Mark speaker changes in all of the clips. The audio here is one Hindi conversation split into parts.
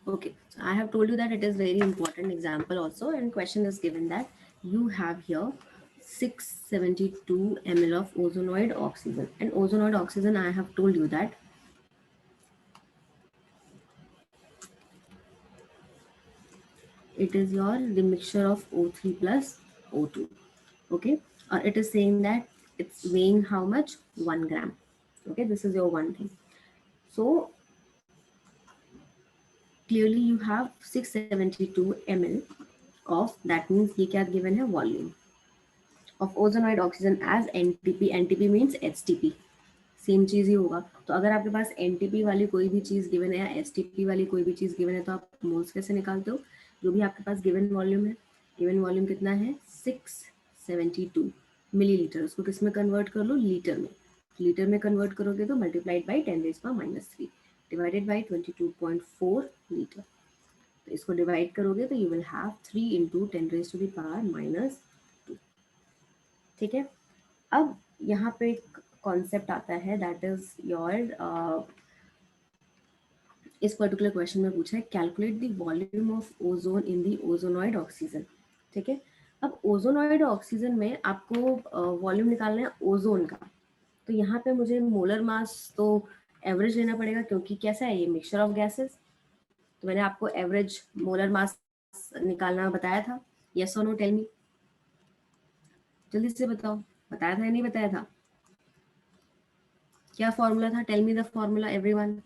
Speaker 1: Okay, so I have told you that it is very important example also, and question is given that you have here 672 ml of ozonoid oxygen, and ozonoid oxygen I have told you that it is your the mixture of O3 plus O2. Okay, or it is saying that it's weighing how much, 1 gram. Okay, this is your one thing. So clearly you have 672 ml of, that means ये क्या given है, volume of ozonoid oxygen as NTP. NTP means HTP, same चीज ही होगा. तो अगर आपके पास NTP वाली कोई भी चीज गिवन है या HTP वाली कोई भी चीज गिवन है तो आप मोल्स कैसे निकालते हो? जो भी आपके पास गिवन वॉल्यूम है, गिवन वॉल्यूम कितना है, 672 मिलीलीटर, उसको किस में कन्वर्ट कर लो, लीटर में. लीटर में कन्वर्ट करोगे तो multiplied by 10⁻³ divided by 22.4 litre. तो इसको डिवाइड करोगे तो यू विल हैव 3 इंटू 10⁻². ठीक है. अब यहाँ पे एक कॉन्सेप्ट आता है, दैट इज योर, इस पर्टिकुलर क्वेश्चन में पूछा है calculate the volume of ozone in the ozonised oxygen. ठीक है. अब ओजोनॉइड ऑक्सीजन में आपको वॉल्यूम निकालना है ओजोन का. तो यहाँ पे मुझे मोलर मास तो एवरेज लेना पड़ेगा, क्योंकि कैसा है ये, मिक्सचर ऑफ गैसेस. तो मैंने आपको एवरेज मोलर मास निकालना बताया था. यस और नो, टेल मी, जल्दी से बताओ, बताया था या नहीं बताया था? क्या फॉर्मूला था? Tell me the formula everyone.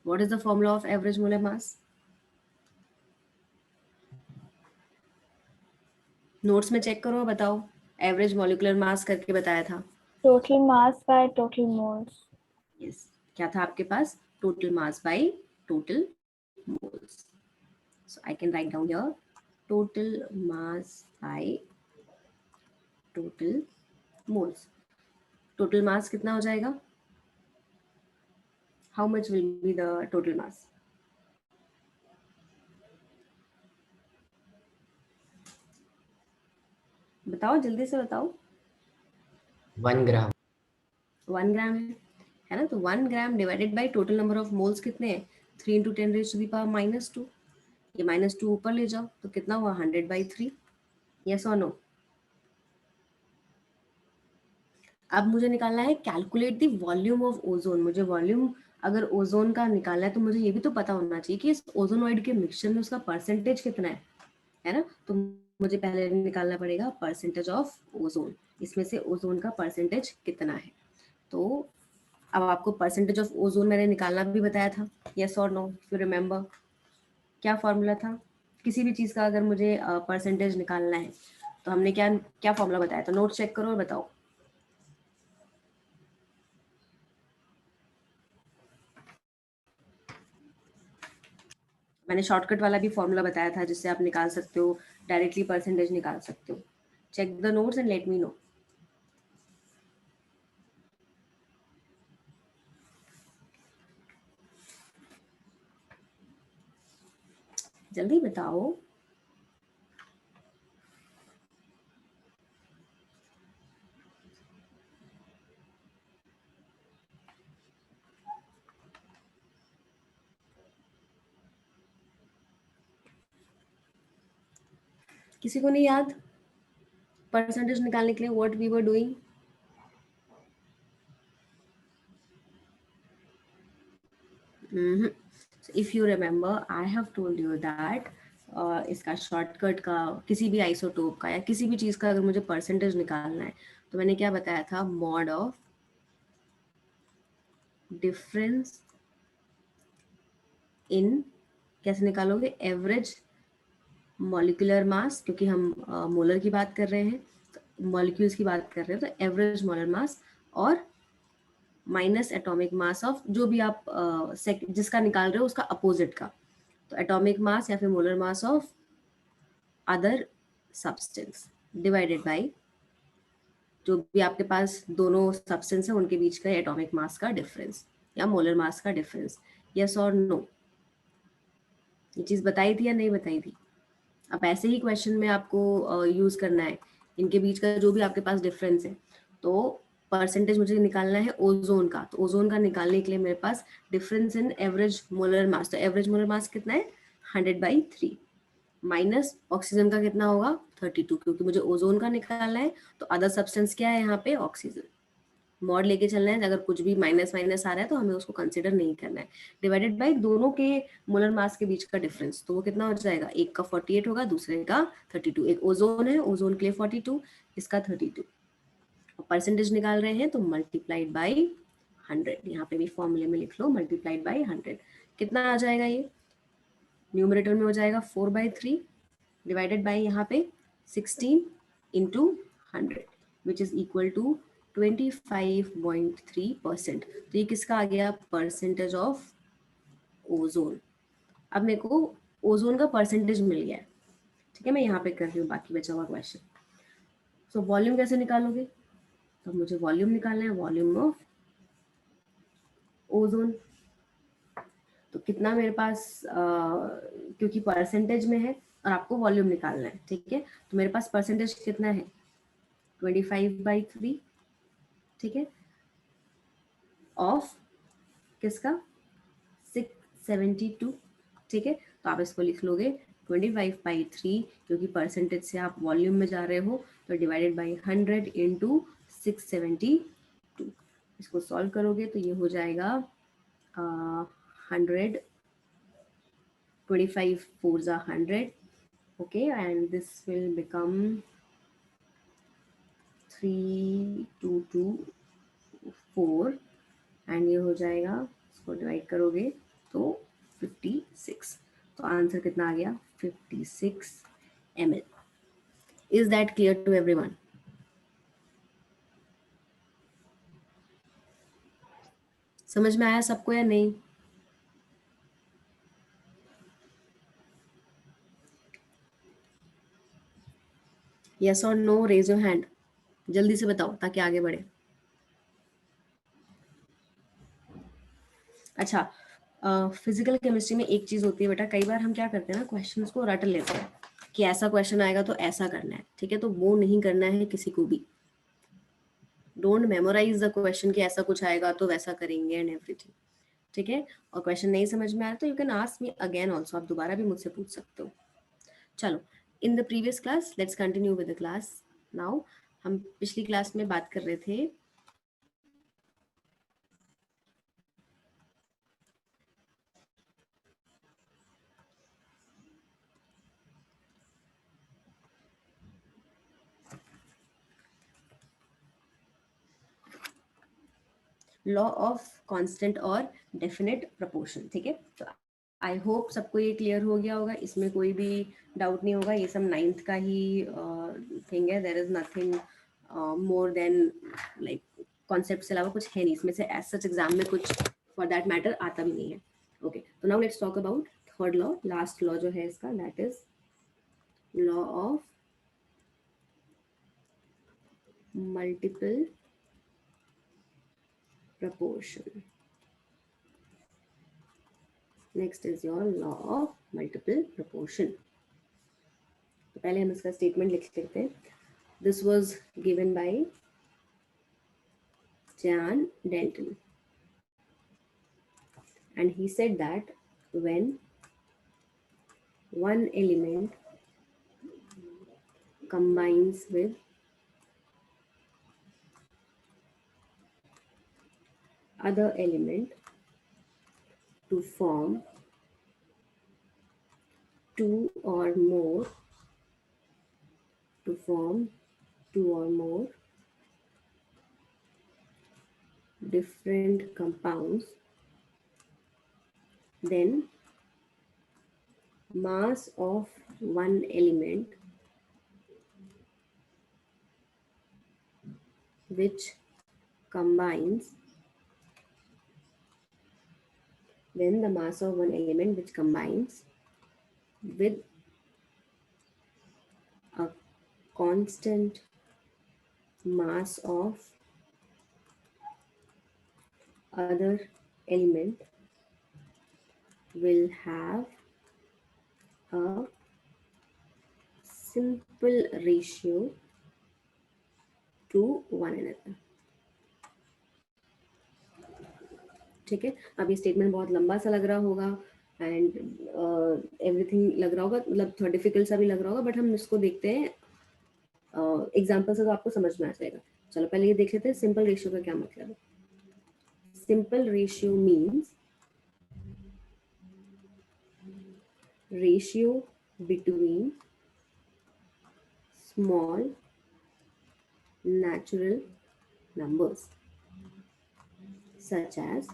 Speaker 1: What is the formula of average molar mass? Notes में चेक करो, बताओ. एवरेज मॉलिक्यूलर मास करके बताया था.
Speaker 2: Total mass by total moles.
Speaker 1: Yes, क्या था आपके पास? Total mass by total moles. So I can write down here total mass by total moles. Total mass कितना हो जाएगा? How much will be the total mass? बताओ, जल्दी से बताओ.
Speaker 3: 1 ग्राम.
Speaker 1: 1 ग्राम है ना. तो 1 gram divided by total number of moles कितने हैं? 3 इंटू 10⁻². ये -2 ऊपर ले जाओ तो कितना हुआ, 100/3. यस और नो? अब मुझे निकालना है calculate the volume of ozone. मुझे वॉल्यूम अगर ओजोन का निकालना है तो मुझे ये भी तो पता होना चाहिए कि इस ओजोनॉइड के मिक्सचर में उसका परसेंटेज कितना है ना. तो मुझे पहले निकालना पड़ेगा परसेंटेज ऑफ ओजोन. इसमें से ओजोन का परसेंटेज कितना है. तो अब आपको परसेंटेज ऑफ ओजोन मैंने निकालना भी बताया था. यस और नो, इफ यू रिमेंबर, क्या फॉर्मूला था? किसी भी चीज़ का अगर मुझे परसेंटेज निकालना है तो हमने क्या क्या फॉर्मूला बताया था? नोट चेक करो और बताओ. मैंने शॉर्टकट वाला भी फॉर्मूला बताया था जिससे आप निकाल सकते हो, डायरेक्टली परसेंटेज निकाल सकते हो. Check the notes and let me know. जल्दी बताओ. किसी को नहीं याद परसेंटेज निकालने के लिए what we were doing? If you remember, I have told you that इसका शॉर्टकट का, किसी भी आइसोटोप का या किसी भी चीज़ का अगर मुझे परसेंटेज निकालना है तो मैंने क्या बताया था? मॉड ऑफ डिफरेंस इन, कैसे निकालोगे? एवरेज मॉलिक्यूलर मास, क्योंकि हम मोलर की बात कर रहे हैं, मॉलिक्यूल्स की बात कर रहे हैं, तो एवरेज मोलर मास और माइनस एटॉमिक मास ऑफ जो भी आप जिसका निकाल रहे हो उसका अपोजिट का. तो एटॉमिक मास या फिर molar mass of other substance divided by जो भी आपके पास दोनों सब्सटेंस है उनके बीच का एटॉमिक मास का डिफरेंस या मोलर मास का डिफरेंस. यस और नो? ये चीज़ बताई थी या नहीं बताई थी? अब ऐसे ही क्वेश्चन में आपको यूज़ करना है इनके बीच का जो भी आपके पास डिफरेंस है. तो परसेंटेज मुझे निकालना है ओजोन का. तो ओजोन का निकालने के लिए मेरे पास difference in average molar mass. तो एवरेज मोलर मास कितना है? 100/3 माइनस ऑक्सीजन का कितना होगा 32, क्योंकि मुझे ओजोन का निकालना है तो अदर सब्सटेंस क्या है यहाँ पे ऑक्सीजन। मॉड लेके चलना है, अगर कुछ भी माइनस माइनस आ रहा है तो हमें उसको कंसिडर नहीं करना है। डिवाइडेड बाय दोनों के मोलर मास के बीच का डिफरेंस, तो वो कितना हो जाएगा, एक का 48 होगा, दूसरे का 32। एक ओजोन है, ओजोन के लिए 42, इसका 32। परसेंटेज निकाल रहे हैं तो मल्टीप्लाइड बाय 100, यहाँ पे भी फॉर्मूले में लिख लो मल्टीप्लाइड बाय 100। कितना आ जाएगा ये, न्यूमरेटर में हो जाएगा 4/3 डिवाइडेड बाय यहाँ पे 16 into 100 which is equal to 25.3%। तो ये किसका आ गया, परसेंटेज ऑफ ओजोन। अब मेरे को ओजोन का परसेंटेज मिल गया है, ठीक है। मैं यहाँ पे कर रही हूँ बाकी बचा हुआ क्वेश्चन। सो वॉल्यूम कैसे निकालोगे, तो मुझे वॉल्यूम निकालना है, वॉल्यूम ऑफ ओजोन। तो कितना मेरे पास क्योंकि परसेंटेज में है और आपको वॉल्यूम निकालना है, ठीक है, तो मेरे पास परसेंटेज कितना है 25/3, ठीक है, ऑफ किसका 672, ठीक है। तो आप इसको लिख लोगे 25/3, क्योंकि परसेंटेज से आप वॉल्यूम में जा रहे हो, तो डिवाइडेड बाई 100 इंटू 672। इसको सॉल्व करोगे तो ये हो जाएगा 100, 25 4s are 100, okay, and this will become 3224 and ये हो जाएगा, इसको डिवाइड करोगे तो 56। तो आंसर कितना आ गया 56 ml। Is that clear to everyone? समझ में आया सबको या नहीं? यस और नो, रेज योर हैंड, जल्दी से बताओ ताकि आगे बढ़े। अच्छा, फिजिकल केमिस्ट्री में एक चीज होती है बेटा, कई बार हम क्या करते हैं ना, क्वेश्चंस को रट लेते हैं कि ऐसा क्वेश्चन आएगा तो ऐसा करना है, ठीक है, तो वो नहीं करना है किसी को भी। डोंट मेमोराइज द क्वेश्चन कि ऐसा कुछ आएगा तो वैसा करेंगे एंड एवरीथिंग, ठीक है। और क्वेश्चन नहीं समझ में आया तो you can ask me again also, आप दोबारा भी मुझसे पूछ सकते हो। चलो, in the previous class let's continue with the class now. हम पिछली क्लास में बात कर रहे थे लॉ ऑफ कांस्टेंट और डेफिनेट प्रोपोर्शन, ठीक है। तो आई होप सबको ये क्लियर हो गया होगा, इसमें कोई भी डाउट नहीं होगा। ये सब 9th का ही थिंग है, there is nothing more than like concept से अलावा कुछ है नहीं इसमें से, एज सच एग्जाम में कुछ फॉर दैट मैटर आता भी नहीं है। ओके, तो now let's talk about third law, last law जो है इसका, that is law of multiple proportion. Next is your law of multiple proportion. तो पहले हम इसका स्टेटमेंट लिख लेते हैं। This was given by Jan Denton, and he said that when one element combines with other element to form two or more different compounds, then mass of one element which combines, then the mass of one element which combines with a constant mass of other element will have a simple ratio to one another, ठीक है। अब ये स्टेटमेंट बहुत लंबा सा लग रहा होगा, एंड एवरीथिंग लग रहा होगा, मतलब थोड़ा डिफिकल्ट सा भी लग रहा होगा, बट हम इसको देखते हैं एग्जाम्पल से तो आपको समझ में आ जाएगा। चलो पहले ये देख लेते हैं सिंपल रेशियो का क्या मतलब है। Simple ratio means ratio between small natural numbers such as,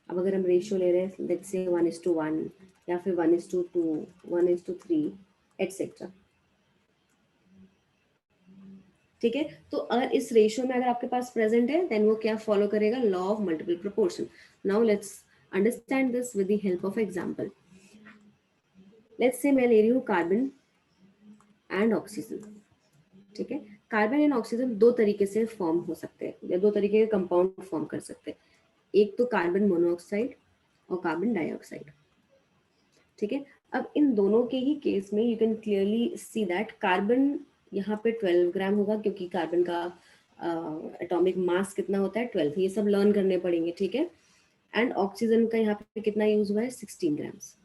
Speaker 1: अब अगर हम रेशियो ले रहे हैं लेट्स से 1:1 या फिर 1:2, 1:3 एटसेट्रा, ठीक है। तो अगर इस रेशियो में अगर आपके पास प्रेजेंट है देन वो क्या फॉलो करेगा, law of multiple proportion. Now let's understand this with the help of example. Let's say मैं ले रही हूँ कार्बन एंड ऑक्सीजन, ठीक है। कार्बन एंड ऑक्सीजन दो तरीके से फॉर्म हो सकते हैं या दो तरीके के कंपाउंड फॉर्म कर सकते हैं, एक तो कार्बन मोनोऑक्साइड और कार्बन डाइऑक्साइड, ठीक है। अब इन दोनों के ही केस में you can clearly see that carbon यहाँ पे 12 ग्राम होगा क्योंकि कार्बन का एटॉमिक मास कितना होता है 12, ये सब लर्न करने पड़ेंगे, ठीक है। एंड ऑक्सीजन का यहाँ पे कितना यूज हुआ है 16 ग्राम्स।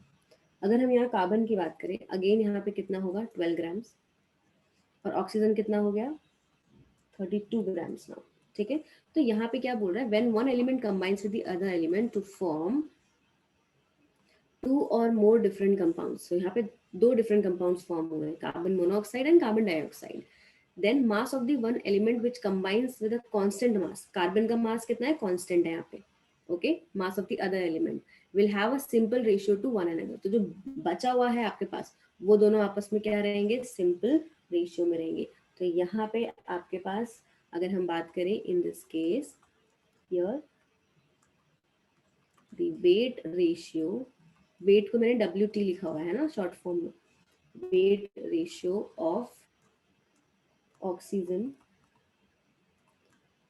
Speaker 1: अगर हम यहाँ कार्बन की बात करें अगेन यहाँ पे कितना होगा 12 ग्राम्स और ऑक्सीजन कितना हो गया 32 ग्राम्स नाउ, ठीक है। तो यहाँ पे क्या बोल रहा है, when one element combines with the other element to form two or more different compounds, तो यहाँ पे दो डिफरेंट कंपाउंड्स फॉर्म हुए हैं, carbon monoxide and carbon dioxide. Then mass of the one element which combines with a constant mass, carbon का मास कितना है कांस्टेंट है यहाँ पे, okay. Mass of the other element will have a simple ratio to one another, तो जो बचा हुआ है आपके पास वो दोनों आपस में क्या रहेंगे, सिंपल रेशियो में रहेंगे। तो यहाँ पे आपके पास अगर हम बात करें in this case here the weight ratio, weight को मैंने WT लिखा हुआ है ना शॉर्ट फॉर्म में, weight ratio of oxygen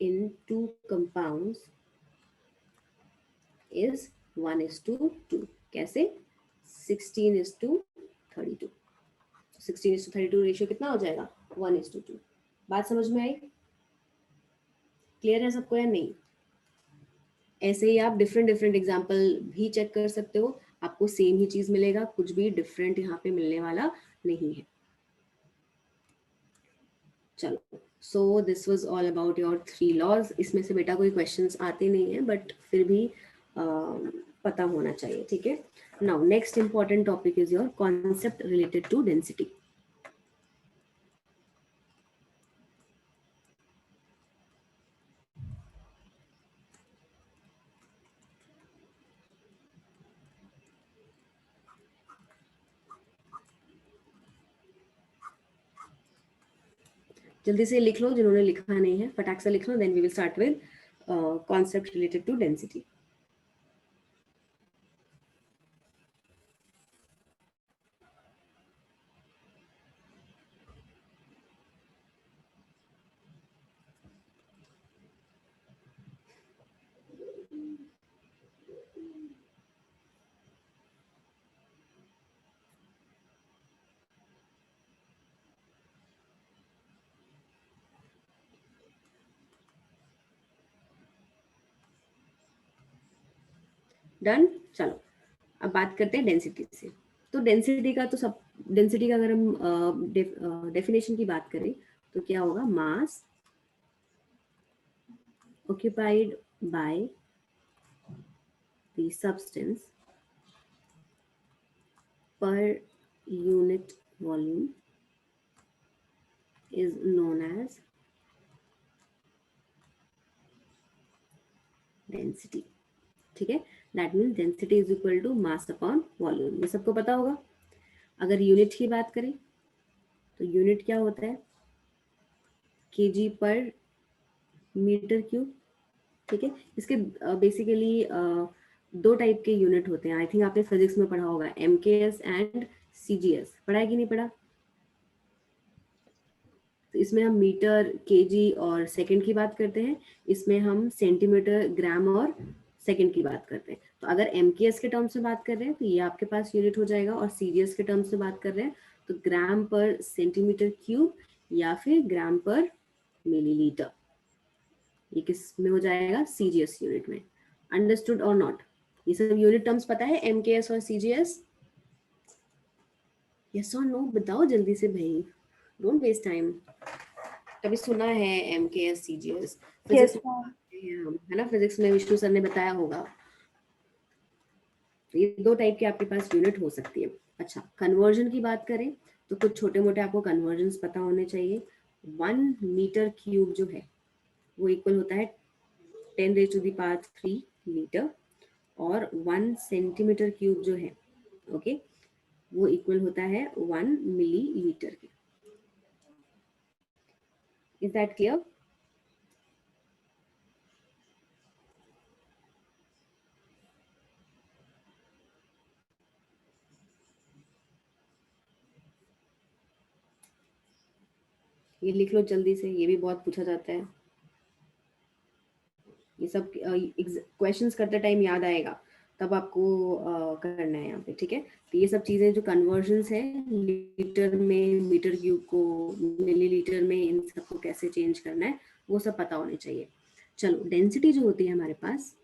Speaker 1: in two compounds is 1:2। कैसे, 16:32। 16:32 रेशियो कितना हो जाएगा 1:2। बात समझ में आई, क्लियर है सबको या नहीं। ऐसे ही आप डिफरेंट डिफरेंट एग्जाम्पल भी चेक कर सकते हो, आपको सेम ही चीज मिलेगा, कुछ भी डिफरेंट यहाँ पे मिलने वाला नहीं है। चलो so this was all about your 3 laws. इसमें से बेटा कोई क्वेश्चंस आते नहीं है बट फिर भी पता होना चाहिए, ठीक है। Now next important topic is your concept related to density. जल्दी से लिख लो जिन्होंने लिखा नहीं है, फटाक से लिख लो, then we will start with concept related to density. Done. चलो अब बात करते हैं डेंसिटी से। तो डेंसिटी का तो सब, डेंसिटी का अगर हम डेफिनेशन की बात करें तो क्या होगा, मास occupied by the substance per unit volume is known as density, ठीक है। That means density is equal to mass upon volume, ये सबको पता होगा। अगर यूनिट की बात करें तो यूनिट क्या होता है, केजी पर मीटर क्यूब, ठीक है। इसके बेसिकली दो टाइप के यूनिट होते हैं, आई थिंक आपने फिजिक्स में पढ़ा होगा, MKS एंड CGS, पढ़ा है कि नहीं पढ़ा। तो इसमें हम मीटर, केजी और सेकंड की बात करते हैं, इसमें हम सेंटीमीटर, ग्राम और सेकंड की बात करते हैं। तो अगर MKS के टर्म्स में बात कर रहे हैं तो ये आपके पास यूनिट हो जाएगा, और CGS के टर्म्स में बात कर रहे हैं तो ग्राम पर सेंटीमीटर क्यूब या फिर ग्राम पर मिलीलीटर, ये किस में हो जाएगा, CGS यूनिट में। अंडरस्टूड और नॉट। ये सब यूनिट टर्म्स पता है, MKS और CGS? यस और नो बताओ जल्दी से भाई, डोंट वेस्ट टाइम। कभी सुना है MKS CGS?
Speaker 2: Yes,
Speaker 1: physics
Speaker 2: ma'am.
Speaker 1: हम, है ना, फिजिक्स में विष्णु सर ने बताया होगा। तो ये दो टाइप के आपके पास यूनिट हो सकती है। अच्छा, कन्वर्जन की बात करें तो कुछ छोटे मोटे आपको कन्वर्जन्स पता होने चाहिए। 1 मीटर क्यूब जो है वो इक्वल होता है 10⁻³ मीटर, और 1 सेंटीमीटर क्यूब जो है, ओके, वो इक्वल होता है 1 मिलीलीटर के। Is that clear? ये लिख लो जल्दी से, ये भी बहुत पूछा जाता है। ये सब क्वेश्चंस करते टाइम याद आएगा, तब आपको करना है यहाँ पे, ठीक है। तो ये सब चीजें जो कन्वर्जन्स है, लीटर में मीटर क्यूब को मिलीलीटर में, इन सबको कैसे चेंज करना है वो सब पता होने चाहिए। चलो, डेंसिटी जो होती है हमारे पास,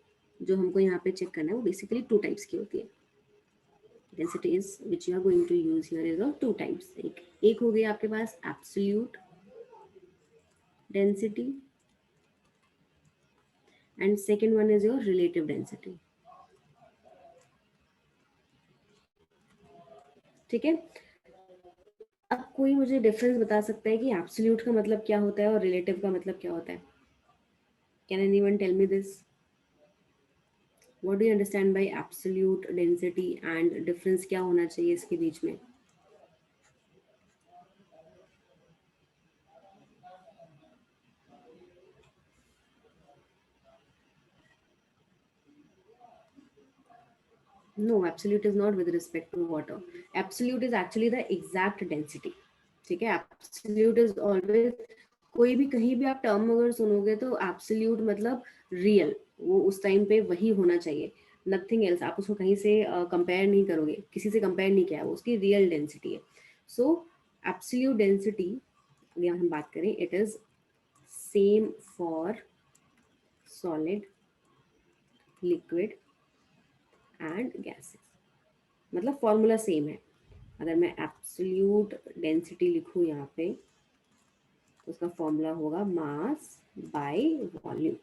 Speaker 1: जो हमको यहाँ पे चेक करना है, वो बेसिकली 2 टाइप्स की होती है। densities which you are going to use here is of 2 types। एक हो गई आपके पास absolute density, and second one is your relative density। ठीक है, अब कोई मुझे डिफरेंस बता सकता है कि एब्सोल्यूट का मतलब क्या होता है और रिलेटिव का मतलब क्या होता है? Can anyone tell me this? What do you understand by absolute density, and difference क्या होना चाहिए इसके बीच में? No, absolute is not with respect to water. Absolute is actually the exact density। ठीक है, absolute is always, कोई भी कहीं भी आप टर्म अगर सुनोगे तो एब्सोल्यूट मतलब रियल, वो उस टाइम पे वही होना चाहिए, नथिंग एल्स। आप उसको कहीं से कंपेयर नहीं करोगे, किसी से कंपेयर नहीं किया, वो उसकी रियल डेंसिटी है। सो एब्सोल्यूट डेंसिटी अगर हम बात करें, it is same for solid, liquid and gases. मतलब फॉर्मूला सेम है। अगर मैं एब्सोल्यूट डेंसिटी लिखूं यहाँ पे, तो उसका फॉर्मूला होगा मास बाय वॉल्यूम।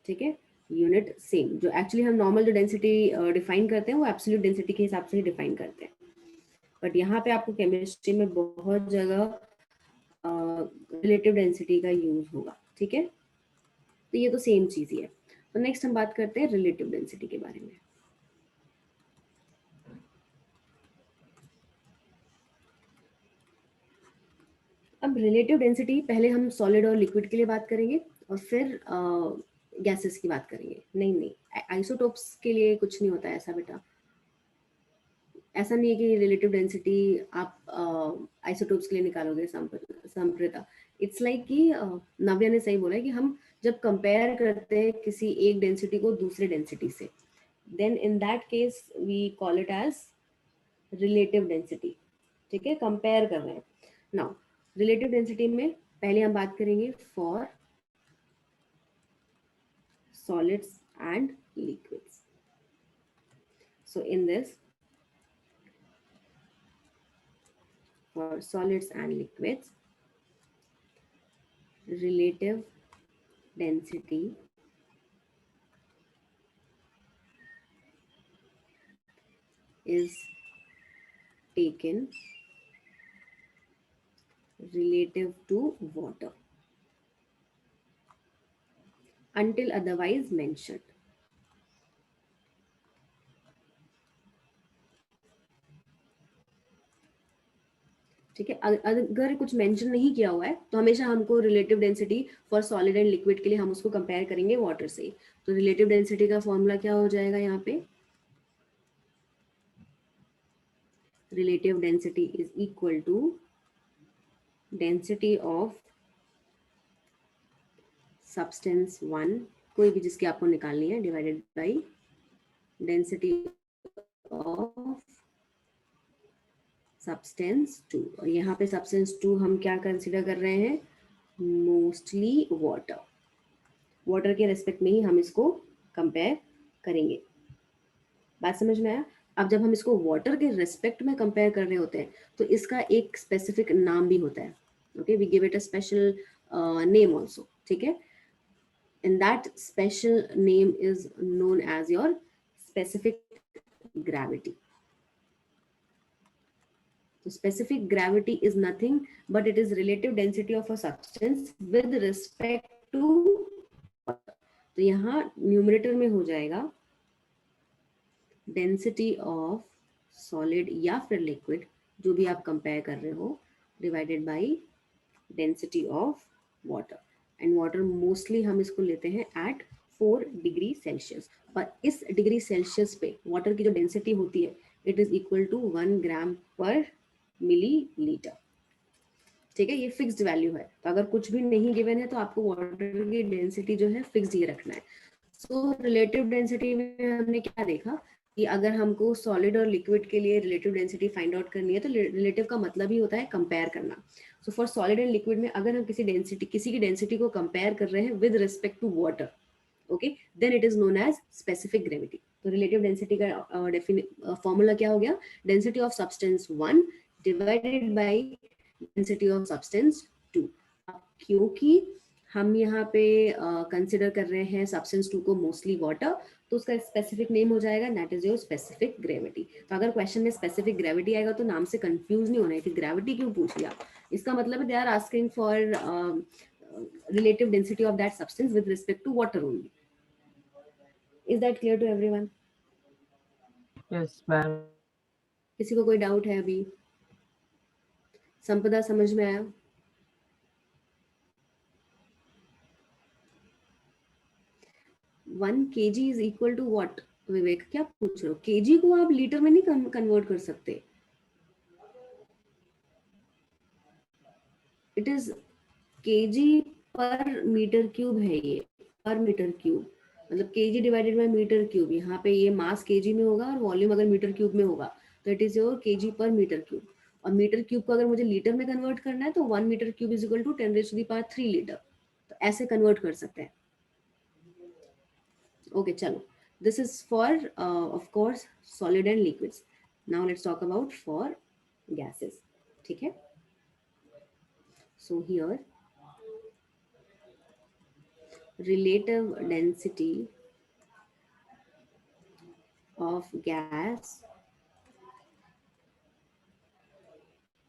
Speaker 1: ठीक है, यूनिट सेम, जो एक्चुअली हम नॉर्मल जो डेंसिटी डिफाइन करते हैं वो एब्सोल्यूट डेंसिटी के हिसाब से ही डिफाइन करते हैं, बट यहाँ पे आपको केमिस्ट्री में बहुत जगह रिलेटिव डेंसिटी का यूज होगा। ठीक है, तो ये तो सेम चीज ही है। तो नेक्स्ट हम बात करते हैं रिलेटिव डेंसिटी के बारे में। अब रिलेटिव डेंसिटी पहले हम सॉलिड और लिक्विड के लिए बात करेंगे, और फिर गैसेस की बात करेंगे। नहीं, आइसोटोप्स के लिए कुछ नहीं होता है ऐसा बेटा। ऐसा नहीं है कि रिलेटिव डेंसिटी आप आइसोटोप्स के लिए निकालोगे संप्रेता। इट्स लाइक कि नव्या ने सही बोला है कि हम जब कंपेयर करते हैं किसी एक डेंसिटी को दूसरे डेंसिटी से, then in that case we call it as relative density. ठीक है, कंपेयर कर रहे हैं। नाउ रिलेटिव डेंसिटी में पहले हम बात करेंगे for solids and liquids। So in this, for solids and liquids, relative density is taken relative to water until otherwise mentioned। ठीक है, अगर कुछ मेंशन नहीं किया हुआ है तो हमेशा हमको relative density for solid and liquid के लिए हम उसको कंपेयर करेंगे वाटर से। तो रिलेटिव डेंसिटी का फॉर्मूला क्या हो जाएगा यहाँ पे? Relative density is equal to density of substance 1, कोई भी जिसकी आपको निकालनी है, divided by density of substance 2। और यहाँ पे सब्सटेंस 2 हम क्या कंसिडर कर रहे हैं? Mostly water. वाटर के रेस्पेक्ट में ही हम इसको कंपेयर करेंगे। बात समझ में आया? अब जब हम इसको वाटर के रेस्पेक्ट में कंपेयर कर रहे होते हैं तो इसका एक स्पेसिफिक नाम भी होता है। Okay, we give it a special name also, ठीक है? And that special name is known as your specific gravity. So specific gravity is nothing but it is relative density of a substance with respect to water. तो यहाँ न्यूमरेटर में हो जाएगा डेंसिटी ऑफ सॉलिड या फिर लिक्विड, जो भी आप कंपेयर कर रहे हो, divided by density of water. And water mostly हम इसको लेते हैं एट 4 डिग्री सेल्सियस, और इस डिग्री सेल्सियस पे वाटर की जो डेंसिटी होती है इट इज इक्वल टू 1 ग्राम पर मिलीलीटर। ठीक है, ये फिक्स्ड वैल्यू है, तो अगर कुछ भी नहीं गिवन है तो आपको वाटर की डेंसिटी जो है फिक्स्ड ही रखना है। सो रिलेटिव डेंसिटी में हमने क्या देखा कि अगर हमको सॉलिड और लिक्विड के लिए रिलेटिव डेंसिटी फाइंड आउट करनी है तो रिलेटिव का मतलब ही होता है कंपेयर करना। So for solid and liquid में अगर हम किसी की डेंसिटी को कंपेयर कर रहे हैं with respect to water, okay, then it is known as specific gravity. तो रिलेटिव डेंसिटी का फॉर्मूला क्या हो गया? Density of substance 1 divided by density of substance 2। क्योंकि हम यहाँ पे कंसिडर कर रहे हैं सब्सटेंस 2 को मोस्टली वाटर, तो उसका स्पेसिफिक नेम हो जाएगा that is your specific gravity. तो अगर क्वेश्चन में स्पेसिफिक ग्रेविटी आएगा तो नाम से कंफ्यूज नहीं होना है कि ग्रेविटी क्यों पूछ लिया। इसका मतलब है they are asking for relative density of that substance with respect to water only. Is that clear to everyone?
Speaker 4: Yes, ma'am.
Speaker 1: किसी को कोई डाउट है अभी? संपदा समझ में आया? One kg is equal to what? विवेक क्या पूछ रहे हो? kg को आप लीटर में नहीं कन्वर्ट कर सकते। इट इज kg पर मीटर क्यूब है, ये पर मीटर क्यूब, मतलब kg divided by metre cube. यहाँ पे ये मास kg में होगा और वॉल्यूम अगर मीटर क्यूब में होगा तो इट इज योर kg पर मीटर क्यूब। और मीटर क्यूब को अगर मुझे लीटर में कन्वर्ट करना है तो 1 metre cube is equal to 10⁻³ litre. तो ऐसे कन्वर्ट कर सकते हैं। ओके, चलो, this is for of course solid and liquids. Now let's talk about for gases. ठीक है, so here relative density of gas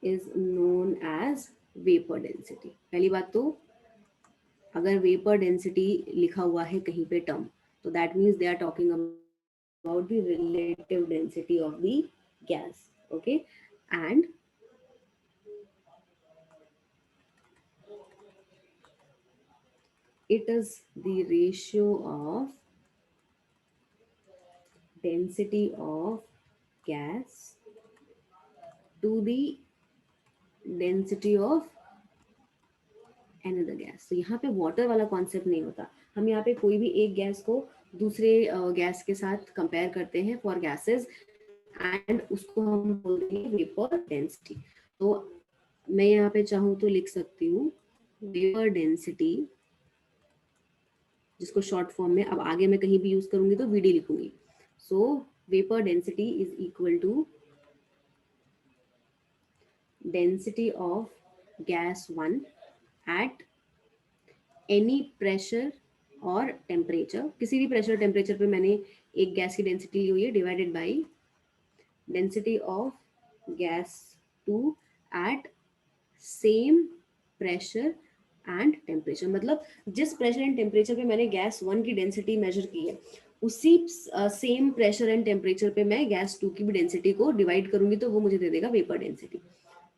Speaker 1: is known as vapor density। पहली बात तो अगर vapor density लिखा हुआ है कहीं पे टर्म तो that means they are talking about the relative density of the gas, okay? And it is the ratio of density of gas to the density of another gas। तो यहाँ पे वाटर वाला कॉन्सेप्ट नहीं होता। हम यहाँ पे कोई भी एक गैस को दूसरे गैस के साथ कंपेयर करते हैं फॉर गैसेस एंड उसको हम बोलते हैं वेपर डेंसिटी। तो मैं यहाँ पे चाहूँ तो लिख सकती हूँ वेपर डेंसिटी, जिसको शॉर्ट फॉर्म में अब आगे मैं कहीं भी यूज करूंगी तो वीडी लिखूंगी। So vapour density is equal to density of gas 1 at any pressure और टेम्परेचर। किसी भी प्रेशर टेम्परेचर पे मैंने एक गैस की डेंसिटी ली हुई है divided by density of gas 2 at same pressure and temperature. मतलब जिस प्रेशर एंड टेम्परेचर पे मैंने गैस 1 की डेंसिटी मेजर की है उसी सेम प्रेशर एंड टेम्परेचर पे मैं गैस 2 की भी डेंसिटी को डिवाइड करूंगी तो वो मुझे दे देगा वेपर डेंसिटी।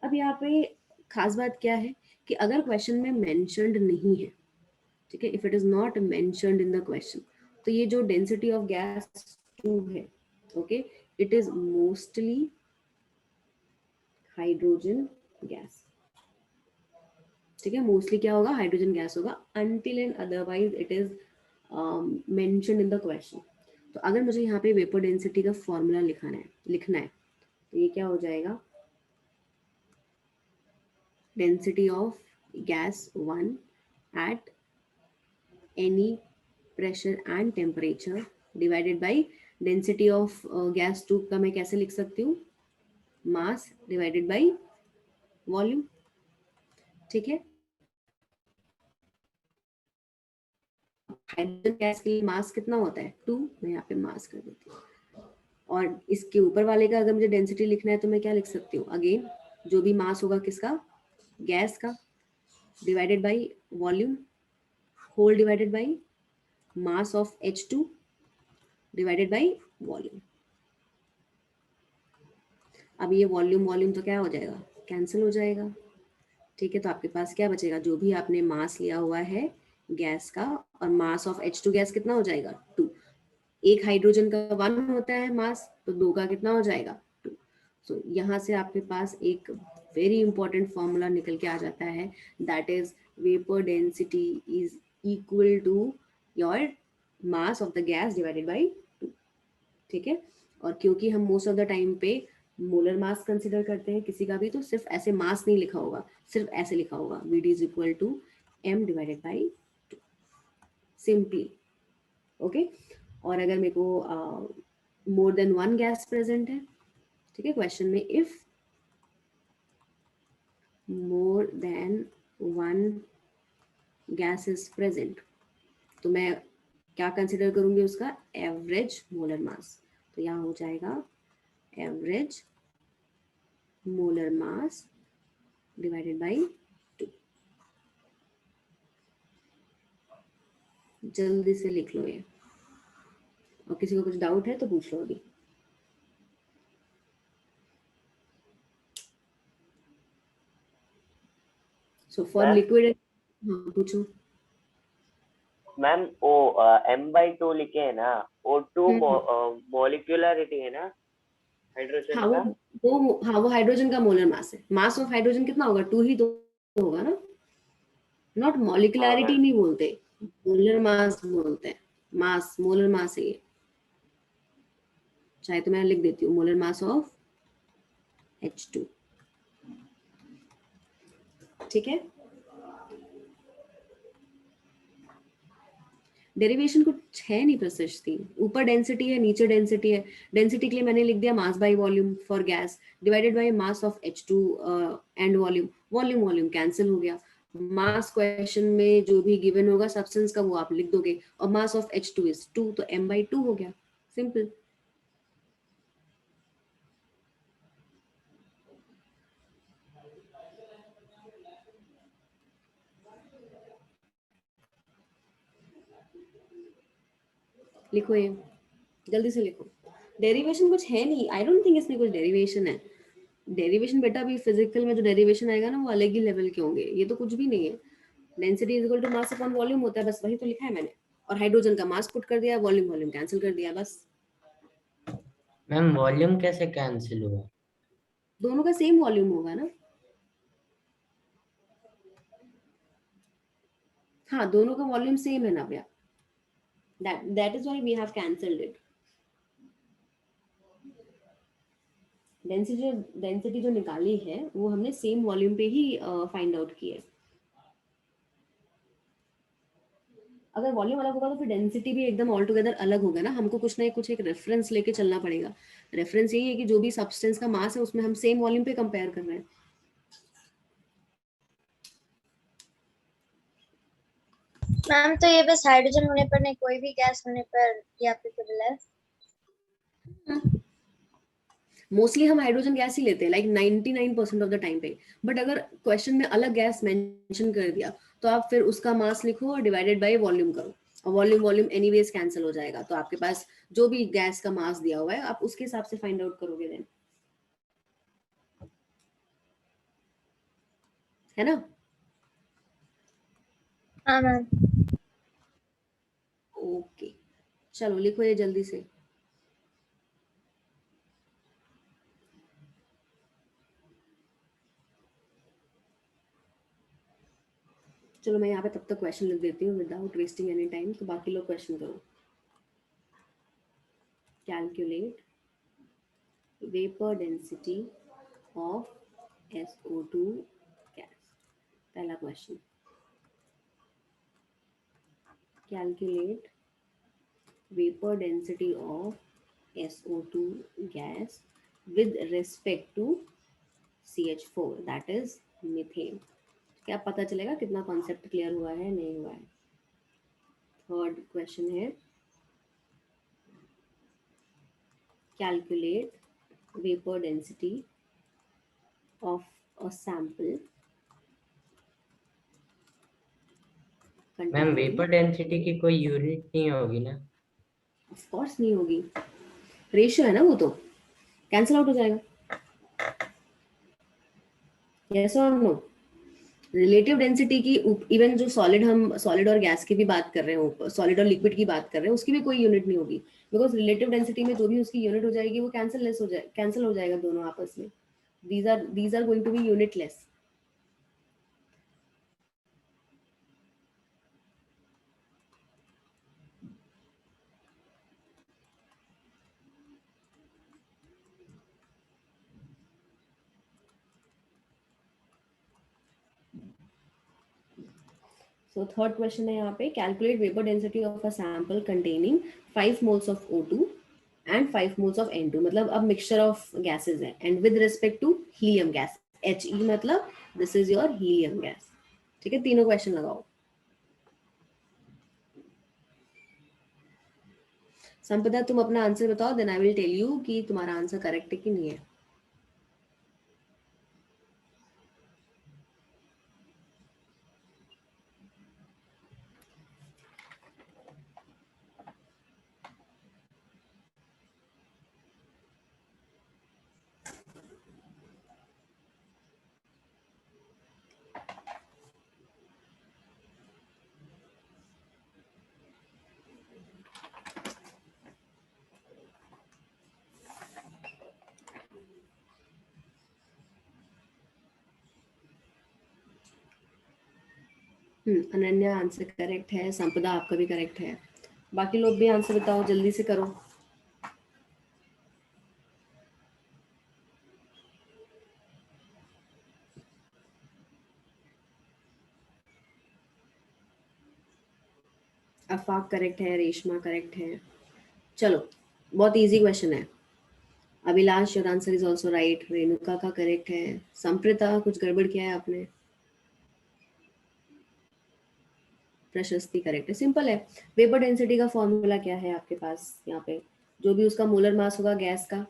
Speaker 1: अब यहाँ पे खास बात क्या है कि अगर क्वेश्चन में मेंशन्ड नहीं है, ठीक है, if it is not mentioned in the question, तो ये जो डेंसिटी ऑफ गैस 2 है, okay, it is mostly hydrogen gas. ठीक है, मोस्टली क्या होगा? हाइड्रोजन गैस होगा until and otherwise it is mentioned in the question। तो अगर मुझे यहाँ पे वेपर डेंसिटी का फॉर्मूला लिखना है तो ये क्या हो जाएगा? Density of gas 1 at any pressure and temperature divided by density of gas tube का मैं कैसे लिख सकती हूँ, मास डिवाइडेड बाई वॉल्यूम। ठीक है, हाइड्रोजन गैस के लिए मास कितना होता है 2, मैं यहाँ पे मास कर देती हूँ। और इसके ऊपर वाले का अगर मुझे डेंसिटी लिखना है तो मैं क्या लिख सकती हूँ, अगेन जो भी मास होगा किसका, गैस का, divided by volume whole divided by mass of H2 divided by volume. अब ये वॉल्यूम वॉल्यूम तो क्या हो जाएगा, कैंसिल हो जाएगा। ठीक है, तो आपके पास क्या बचेगा, जो भी आपने मास लिया हुआ है गैस का, और मास ऑफ H2 गैस कितना हो जाएगा 2। एक हाइड्रोजन का 1 होता है मास, तो 2 का कितना हो जाएगा 2। सो यहाँ से आपके पास एक वेरी इंपॉर्टेंट फॉर्मूला निकल के आ जाता है, that is vapour density is equal to your mass of the gas divided by 2। ठीक है, और क्योंकि हम मोस्ट ऑफ द टाइम पे मोलर मास कंसिडर करते हैं किसी का भी, तो सिर्फ ऐसे मास नहीं लिखा होगा, सिर्फ ऐसे लिखा होगा Vd is equal to m divided by 2, simply. Okay, और अगर मेरे को मोर देन 1 गैस प्रेजेंट है, ठीक है, क्वेश्चन में if more than 1 gas is present, तो मैं क्या कंसिडर करूंगी, उसका एवरेज मोलर मास। तो यहाँ हो जाएगा average molar mass divided by 2। जल्दी से लिख लो ये, और किसी को कुछ डाउट है तो पूछ लो अभी। So for
Speaker 5: ma'am?
Speaker 1: लिक्विड, हाँ पूछो।
Speaker 5: मैम वो m/2 लिखे है ना, वो 2 मॉलिक्यूलरिटी है ना हाइड्रोजन
Speaker 1: हाँ
Speaker 5: का?
Speaker 1: वो हाइड्रोजन का मोलर मास है। मास ऑफ हाइड्रोजन कितना होगा 2 ही तो होगा ना, नॉट
Speaker 5: हाँ
Speaker 1: मॉलिक्युलरिटी
Speaker 5: मैम।
Speaker 1: नहीं बोलते, मोलर मास बोलते हैं। मास, मोलर मास है ये, चाहे तो मैं लिख देती हूँ मोलर मास ऑफ H2। ठीक है, डेरिवेशन कुछ है नहीं प्रशिष्टि, ऊपर डेंसिटी है नीचे डेंसिटी है। डेंसिटी के लिए मैंने लिख दिया mass by volume for gas divided by mass of H2 and volume. Volume volume cancel हो गया। मास क्वेश्चन में जो भी गिवन होगा सब्सटेंस का वो आप लिख दोगे, और मास ऑफ H2 इज 2, तो m/2 हो गया, सिंपल। लिखो ये, जल्दी से लिखो। डेरिवेशन कुछ है नहीं, आई डोंट थिंक इसमें कुछ डेरिवेशन है। डेरिवेशन बेटा अभी फिजिकल में जो डेरिवेशन आएगा ना वो अलग ही लेवल के होंगे, ये तो कुछ भी नहीं है। Density is equal to mass upon volume होता है, बस वही तो लिखा है मैंने। और हाइड्रोजन का मास पुट कर दिया, वॉल्यूम वॉल्यूम कैंसिल कर दिया, बस।
Speaker 3: मैम वॉल्यूम कैसे कैंसिल हुआ?
Speaker 1: दोनों का सेम वॉल्यूम होगा ना। हाँ, दोनों का वॉल्यूम सेम है ना भैया, that is why we have cancelled it. Density जो निकाली है वो हमने सेम वॉल्यूम पे ही फाइंड आउट की है। अगर वॉल्यूम अलग होगा तो फिर डेंसिटी भी एकदम ऑल टुगेदर अलग होगा ना। हमको कुछ ना कुछ एक रेफरेंस लेके चलना पड़ेगा। रेफरेंस यही है कि जो भी सब्सटेंस का मास है उसमें हम सेम वॉल्यूम पे कंपेयर कर रहे हैं।
Speaker 6: मैम तो ये बस हाइड्रोजन होने पर नहीं, कोई भी गैस होने पर ये एप्लीकेबल है?
Speaker 1: मोस्टली हम हाइड्रोजन गैस ही लेते हैं, लाइक 99% ऑफ द टाइम पे। बट अगर क्वेश्चन में अलग गैस मेंशन कर दिया तो आप फिर उसका मास लिखो और डिवाइडेड बाय वॉल्यूम करो, और वॉल्यूम वॉल्यूम एनीवेज कैंसिल हो जाएगा। तो आपके पास जो भी गैस का मास दिया हुआ है आप उसके हिसाब से फाइंड आउट करोगे देन, है ना।
Speaker 6: हाँ मैम।
Speaker 1: ओके, चलो लिखो ये जल्दी से। चलो मैं यहाँ पे तब तक क्वेश्चन लिख देती हूँ विदाउट वेस्टिंग एनी टाइम, तो बाकी लोग क्वेश्चन करो। Calculate vapour density of SO2 gas. पहला question, calculate vapor density of SO2 gas with respect to CH4 that is methane. क्या पता चलेगा कितना कॉन्सेप्ट क्लियर हुआ है नहीं हुआ है. थर्ड क्वेश्चन है calculate vapor density of a sample
Speaker 3: ma'am vapour density की कोई यूनिट नहीं होगी ना?
Speaker 1: ऑफ कोर्स नहीं होगी, रेशियो है ना, वो तो कैंसिल आउट हो जाएगा. यस और नो? रिलेटिव डेंसिटी की इवन जो सॉलिड, हम सॉलिड और गैस की भी बात कर रहे हो, सॉलिड और लिक्विड की बात कर रहे हैं, उसकी भी कोई यूनिट नहीं होगी, बिकॉज रिलेटिव डेंसिटी में जो भी उसकी यूनिट हो जाएगी वो कैंसिल हो जाएगा दोनों आपस में. these are going to be unitless. So third question है यहाँ पे calculate vapor density of a sample containing 5 moles of O2 and 5 moles of N2. मतलब अब mixture of gases है and with respect to helium gas. He मतलब this is your helium gas. ठीक है, तीनों क्वेश्चन लगाओ. संपदा तुम अपना आंसर बताओ, then I will tell you कि तुम्हारा आंसर करेक्ट है कि नहीं है. अनन्या आंसर करेक्ट है, संपदा आपका भी करेक्ट है. बाकी लोग भी आंसर बताओ, जल्दी से करो. अफाक करेक्ट है, रेशमा करेक्ट है. चलो, बहुत इजी क्वेश्चन है. Abhilash your answer is also right. Renuka का करेक्ट है. संप्रिता कुछ गड़बड़ किया है आपने. प्रशस्ति करेक्ट है. सिंपल है. वेपर डेंसिटी का फॉर्मूला क्या है आपके पास यहाँ पे? जो भी उसका मोलर मास होगा गैस का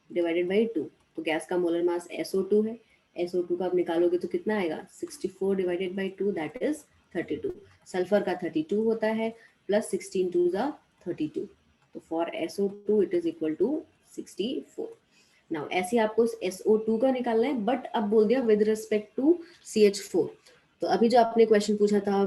Speaker 1: डिवाइडेड बाई 2. तो गैस का मोलर मास SO2 है. SO2 का आप निकालोगे तो कितना आएगा? 64 divided by 2 that is 32. Sulphur का 32 होता है प्लस 16 2 जा 32. तो for SO2 it is equal to 64. Now ऐसे आपको SO2 का निकालना है, बट अब बोल दिया विद रिस्पेक्ट टू CH4. तो अभी जो आपने क्वेश्चन पूछा था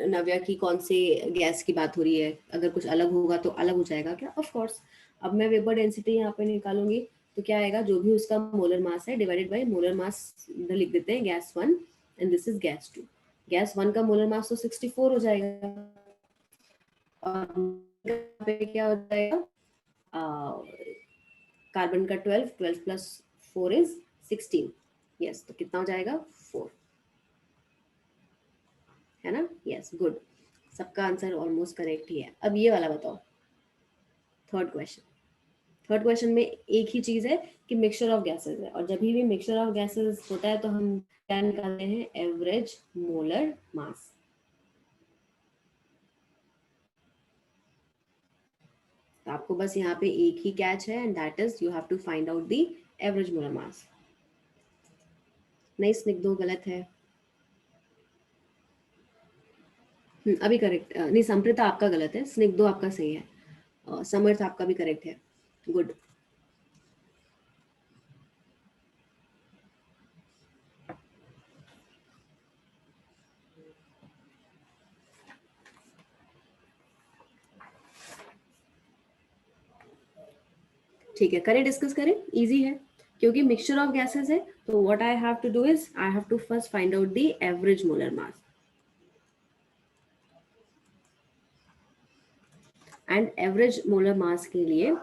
Speaker 1: नव्या की कौन से गैस की बात हो रही है, अगर कुछ अलग होगा तो अलग हो जाएगा क्या? Of course. अब मैं वेपर डेंसिटी यहाँ पे निकालूंगी तो क्या आएगा? जो भी उसका मोलर मास है डिवाइडेड बाय मोलर मास इधर लिख देते हैं, gas 1 and this is gas 2. Gas 1 का मोलर मास तो 64 हो जाएगा और पे क्या हो जाएगा? कार्बन का 12 प्लस 4 इज 16. यस, तो कितना हो जाएगा? 4 है ना? Yes, good. सबका आंसर ऑलमोस्ट करेक्ट ही है. अब ये वाला बताओ, थर्ड क्वेश्चन में एक ही चीज है कि मिक्सचर ऑफ गैसेस है, और जब भी मिक्सचर ऑफ गैसेस होता है तो हम क्या निकालते हैं? Average molar mass. तो आपको बस यहाँ पे एक ही कैच है and that is you have to find out the average molar mass. नहीं स्निग्धो गलत है. अभी करेक्ट नहीं, संप्रिता आपका गलत है, स्निग्धो आपका सही है, समर्थ आपका भी करेक्ट है. गुड. ठीक है, करें डिस्कस करें, इजी है क्योंकि मिक्सचर ऑफ गैसेस है. तो what I have to do is I have to first find out the average molar mass. And average molar mass के लिए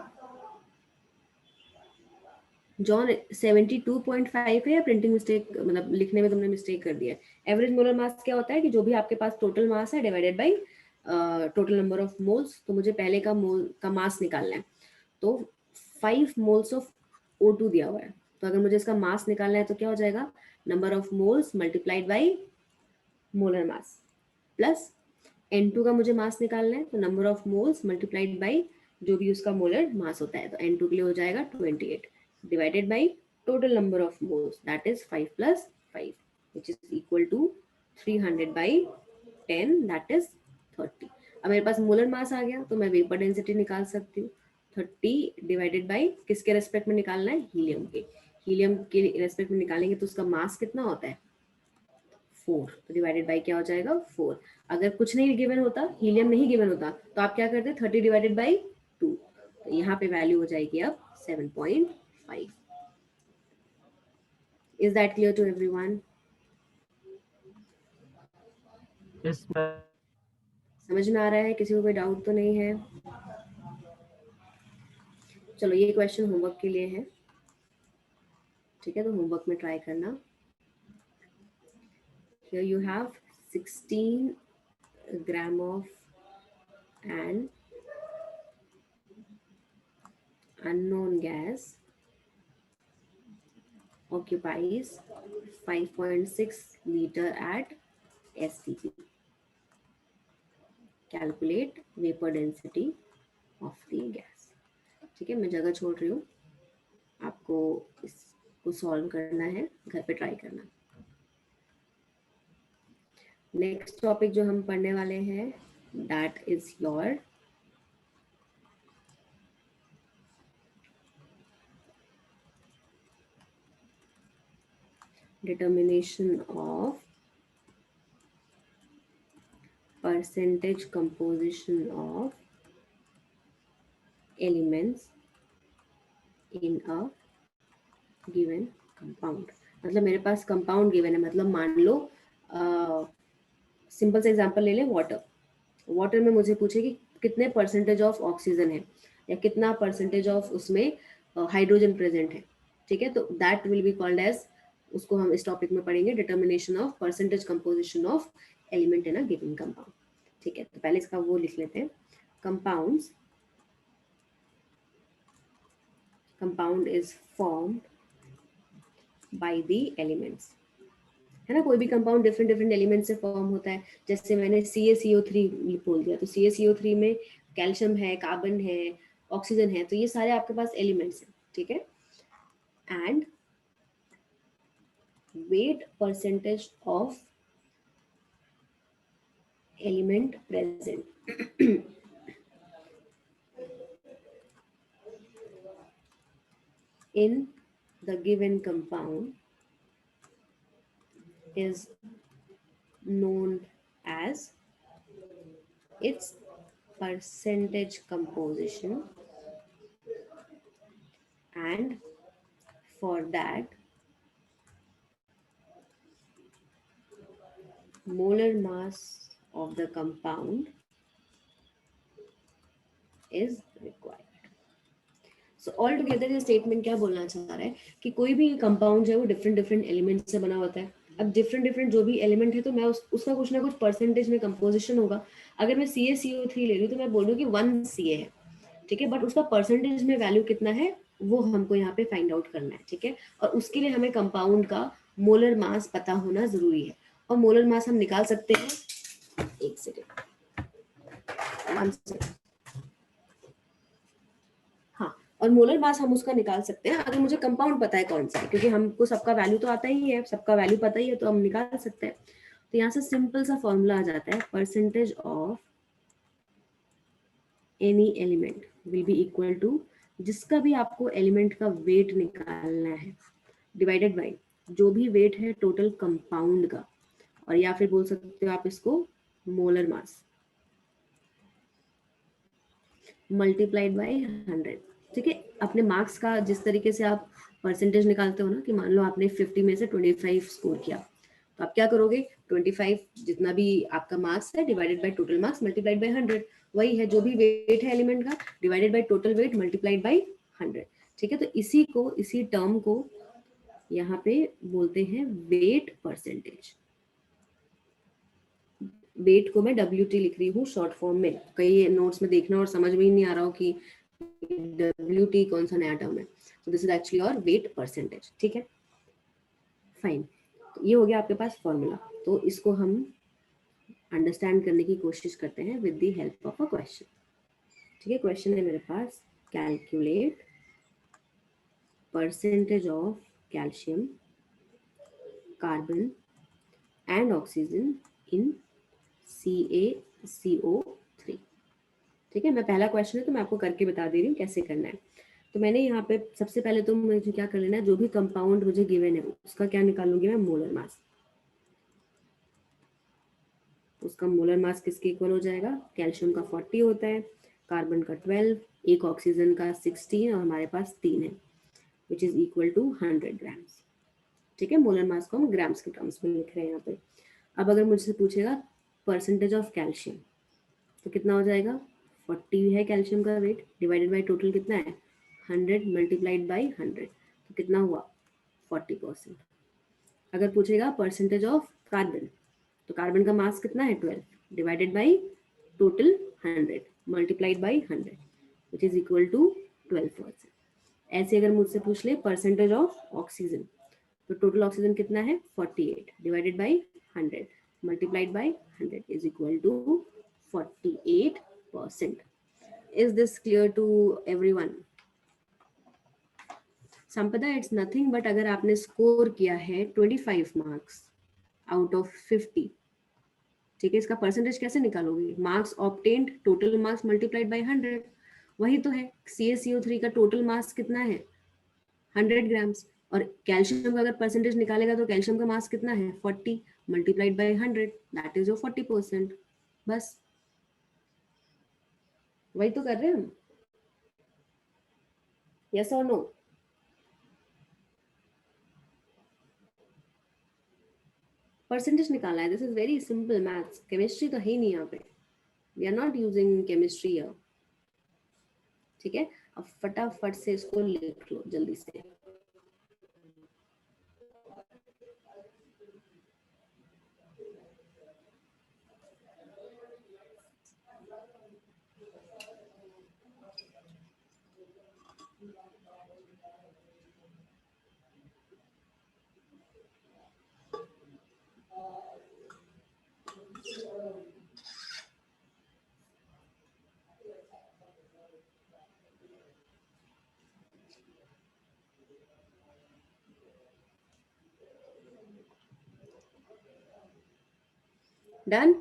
Speaker 1: जॉन 72.5 है या प्रिंटिंग मिस्टेक, मतलब लिखने में तुमने मिस्टेक कर दिया है. एवरेज मोलर मास क्या होता है कि जो भी आपके पास टोटल मास है divided by total number of moles, तो मुझे पहले का मोल का मास निकालना है। तो 5 मोल्स ऑफ O2 दिया हुआ है, तो अगर मुझे इसका मास निकालना है तो क्या हो जाएगा, number of moles multiplied by molar mass, plus N2 का मुझे मास निकालना है, तो number of moles multiplied by जो भी उसका मोलर मास होता है, तो N2 के लिए हो जाएगा 28 divided by total number of moles, that is 5 + 5 which is equal to 300 by 10, that is 30। अब मेरे पास मोलर मास आ गया, तो मैं वेपर डेंसिटी निकाल सकती हूँ। 30 डिवाइडेड बाई किसके रेस्पेक्ट में निकालना है, हीलियम के। हीलियम के रेस्पेक्ट में निकालेंगे तो उसका मास कितना होता है, 4, तो डिवाइडेड बाई क्या हो जाएगा, 4। अगर कुछ नहीं गिवन होता, हीलियम नहीं गिवन होता, तो आप क्या करते, 30 डिवाइडेड बाई 2, तो यहाँ पे वैल्यू हो जाएगी अब 7.5। Is that clear to everyone?
Speaker 4: Yes, ma'am.
Speaker 1: समझ में आ रहा है, किसी को कोई डाउट तो नहीं है? चलो ये क्वेश्चन होमवर्क के लिए है, ठीक है, तो होमवर्क में ट्राई करना। Here you have 16 gram of an unknown gas occupies 5.6 liter at STP. Calculate vapor density of the gas. ठीक है, मैं जगह छोड़ रही हूँ, आपको इसको सॉल्व करना है, घर पे ट्राई करना। नेक्स्ट टॉपिक जो हम पढ़ने वाले हैं, that is your determination of percentage composition of elements in a given compound। मतलब मेरे पास कंपाउंड गिवन है, मतलब मान लो सिंपल सा एग्जांपल ले लें, वाटर में मुझे पूछे कि कितने परसेंटेज ऑफ ऑक्सीजन है या कितना परसेंटेज ऑफ उसमें हाइड्रोजन प्रेजेंट है, ठीक है, तो that will be called as, उसको हम इस टॉपिक में पढ़ेंगे, determination of percentage composition of element in a given compound. ठीक है, तो पहले इसका वो लिख लेते हैं, compounds, compound is formed by the elements, है ना, कोई भी कंपाउंड डिफरेंट डिफरेंट एलिमेंट से फॉर्म होता है। जैसे मैंने CaCO3 बोल दिया, तो CaCO3 में कैल्शियम है, कार्बन है, ऑक्सीजन है, तो ये सारे आपके पास एलिमेंट्स हैं, ठीक है। And weight percentage of element present in the given compound is known as its percentage composition, and for that molar mass of the compound is required। So all together ये statement क्या बोलना चाह रहा है कि कोई भी कंपाउंड जो है वो डिफरेंट डिफरेंट एलिमेंट से बना होता है। अब डिफरेंट डिफरेंट जो भी एलिमेंट है तो मैं उसका कुछ ना कुछ परसेंटेज में कंपोजिशन होगा। अगर मैं CaCO3 ले रही हूँ तो मैं बोल रही हूँ कि 1 Ca है, ठीक है, बट उसका परसेंटेज में वैल्यू कितना है वो हमको यहाँ पे फाइंड आउट करना है, ठीक है। और उसके लिए हमें कंपाउंड का मोलर मास पता होना जरूरी है, और मोलर मास हम निकाल सकते हैं, एक सेकेंड, हाँ, और मोलर मास हम उसका निकाल सकते हैं अगर मुझे कंपाउंड पता है कौन सा है, क्योंकि हमको सबका वैल्यू तो आता ही है, सबका वैल्यू पता ही है, तो हम निकाल सकते हैं। तो यहाँ से सिंपल सा फॉर्मूला आ जाता है, percentage of any element will be equal to, जिसका भी आपको एलिमेंट का वेट निकालना है, डिवाइडेड बाय जो भी वेट है टोटल कंपाउंड का, और या फिर बोल सकते हो आप इसको मोलर मास, मल्टीप्लाइड बाय 100, ठीक है। अपने मार्क्स का जिस तरीके से आप परसेंटेज निकालते हो ना, कि मान लो आपने 50 में से 25 स्कोर किया, तो आप क्या करोगे, 25 जितना भी आपका मार्क्स है divided by total marks multiplied by 100, वही है जो भी वेट है एलिमेंट का divided by total weight multiplied by 100, ठीक है। तो इसी टर्म को यहाँ पे बोलते हैं वेट परसेंटेज। वेट को मैं WT लिख रही हूँ शॉर्ट फॉर्म में, कई नोट्स में देखना और समझ में ही नहीं आ रहा हो कि WT कौन सा नया टर्म है। तो दिस इज एक्चुअली और वेट परसेंटेज, ठीक है, फाइन। तो ये हो गया आपके पास फॉर्मूला। तो इसको हम अंडरस्टैंड करने की कोशिश करते हैं with the help of a question. ठीक है, क्वेश्चन है मेरे पास, calculate percentage of calcium, carbon and oxygen in CaCO3। ठीक है, मैं पहला क्वेश्चन है तो मैं आपको करके बता दे रही हूँ कैसे करना है। तो मैंने यहाँ पे सबसे पहले तो मुझे क्या कर लेना है, जो भी कंपाउंड मुझे गिवन है उसका क्या निकालूंगी मैं, मोलर मास। उसका मोलर मास किसके इक्वल हो जाएगा, कैल्शियम का 40 होता है, कार्बन का 12, एक ऑक्सीजन का 16 और हमारे पास 3 है, which is equal to 100 grams. ठीक है, मोलर मास को हम ग्राम्स के टर्म्स में लिख रहे हैं यहाँ पे। अब अगर मुझसे पूछेगा परसेंटेज ऑफ कैल्शियम, तो कितना हो जाएगा, 40 है कैल्शियम का वेट, डिवाइडेड बाई टोटल कितना है 100 मल्टीप्लाइड बाई 100, तो कितना हुआ 40%। अगर पूछेगा परसेंटेज ऑफ कार्बन, तो कार्बन का मास कितना है 12, divided by total 100 multiplied by 100, which is equal to 12%। ऐसे अगर मुझसे पूछ ले परसेंटेज ऑफ ऑक्सीजन, तो टोटल ऑक्सीजन कितना है 48 divided by 100 multiplied by 100 is equal to 48%. Is this clear to everyone? Sampada, it's nothing but अगर आपने स्कोर किया है 25 मार्क्स आउट ऑफ 50, ठीक है, इसका परसेंटेज कैसे निकालोगे, marks obtained total marks multiplied by 100, वही तो है। CaCO3 का टोटल मास कितना है 100 ग्राम्स, और कैल्शियम का अगर परसेंटेज निकालेगा तो कैल्शियम का मास कितना है 40 multiplied by 100, that is your 40%। बस वही तो कर रहे हैं हम, यस और नो। परसेंटेज निकालना है, this is very simple maths, chemistry तो है ही नहीं यहाँ पे, we are not using chemistry here. ठीक है, अब फटाफट से इसको लिख लो जल्दी से। डन।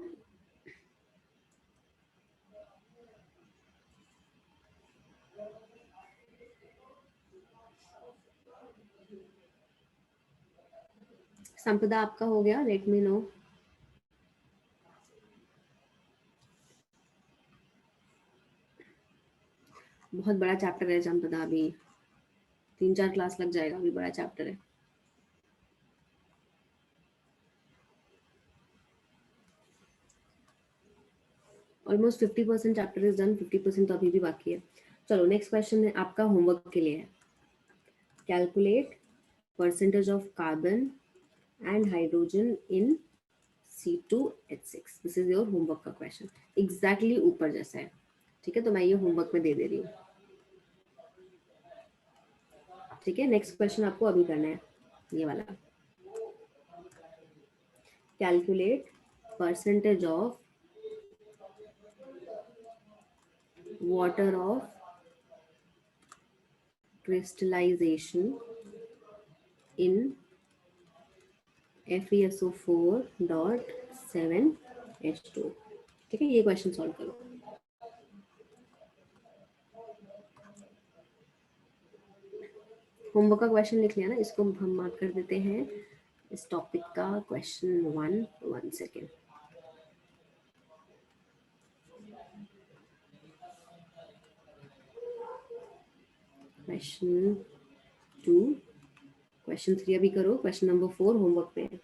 Speaker 1: संपदा आपका हो गया, लेट मी नो। बहुत बड़ा चैप्टर है संपदा, अभी 3-4 क्लास लग जाएगा, अभी बड़ा चैप्टर है। ऑलमोस्ट 50% चैप्टर इज डन, 50% तो अभी भी बाकी है। चलो नेक्स्ट क्वेश्चन है आपका होमवर्क के लिए है, calculate percentage of carbon and hydrogen in C2H6। This is your homework का क्वेश्चन, एग्जैक्टली ऊपर जैसा है। ठीक है, तो मैं ये होमवर्क में दे रही हूँ। ठीक है, नेक्स्ट क्वेश्चन आपको अभी करना है, ये वाला, calculate percentage of water of crystallisation in FeSO4.7H2। ठीक है, ये क्वेश्चन सॉल्व करो। होमवर्क का क्वेश्चन लिख लिया ना, इसको हम मार्क कर देते हैं इस टॉपिक का क्वेश्चन 1 सेकेंड। क्वेश्चन 2, क्वेश्चन 3 अभी करो, क्वेश्चन नंबर 4 होमवर्क पे है।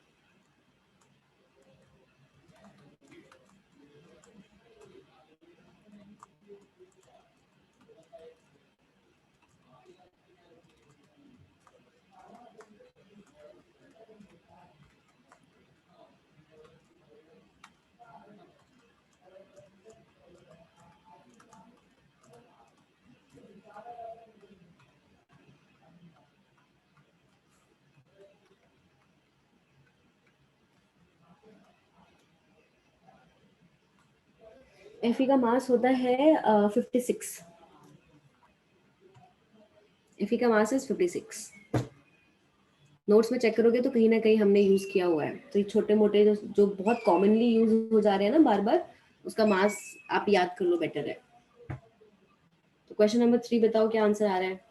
Speaker 1: Fe का मास होता है 56. Fe का मास इज 56. नोट्स में चेक करोगे तो कहीं ना कहीं हमने यूज किया हुआ है, तो ये छोटे मोटे जो बहुत कॉमनली यूज हो जा रहे हैं ना बार बार, उसका मास आप याद कर लो, बेटर है. तो क्वेश्चन नंबर 3 बताओ क्या आंसर आ रहा है.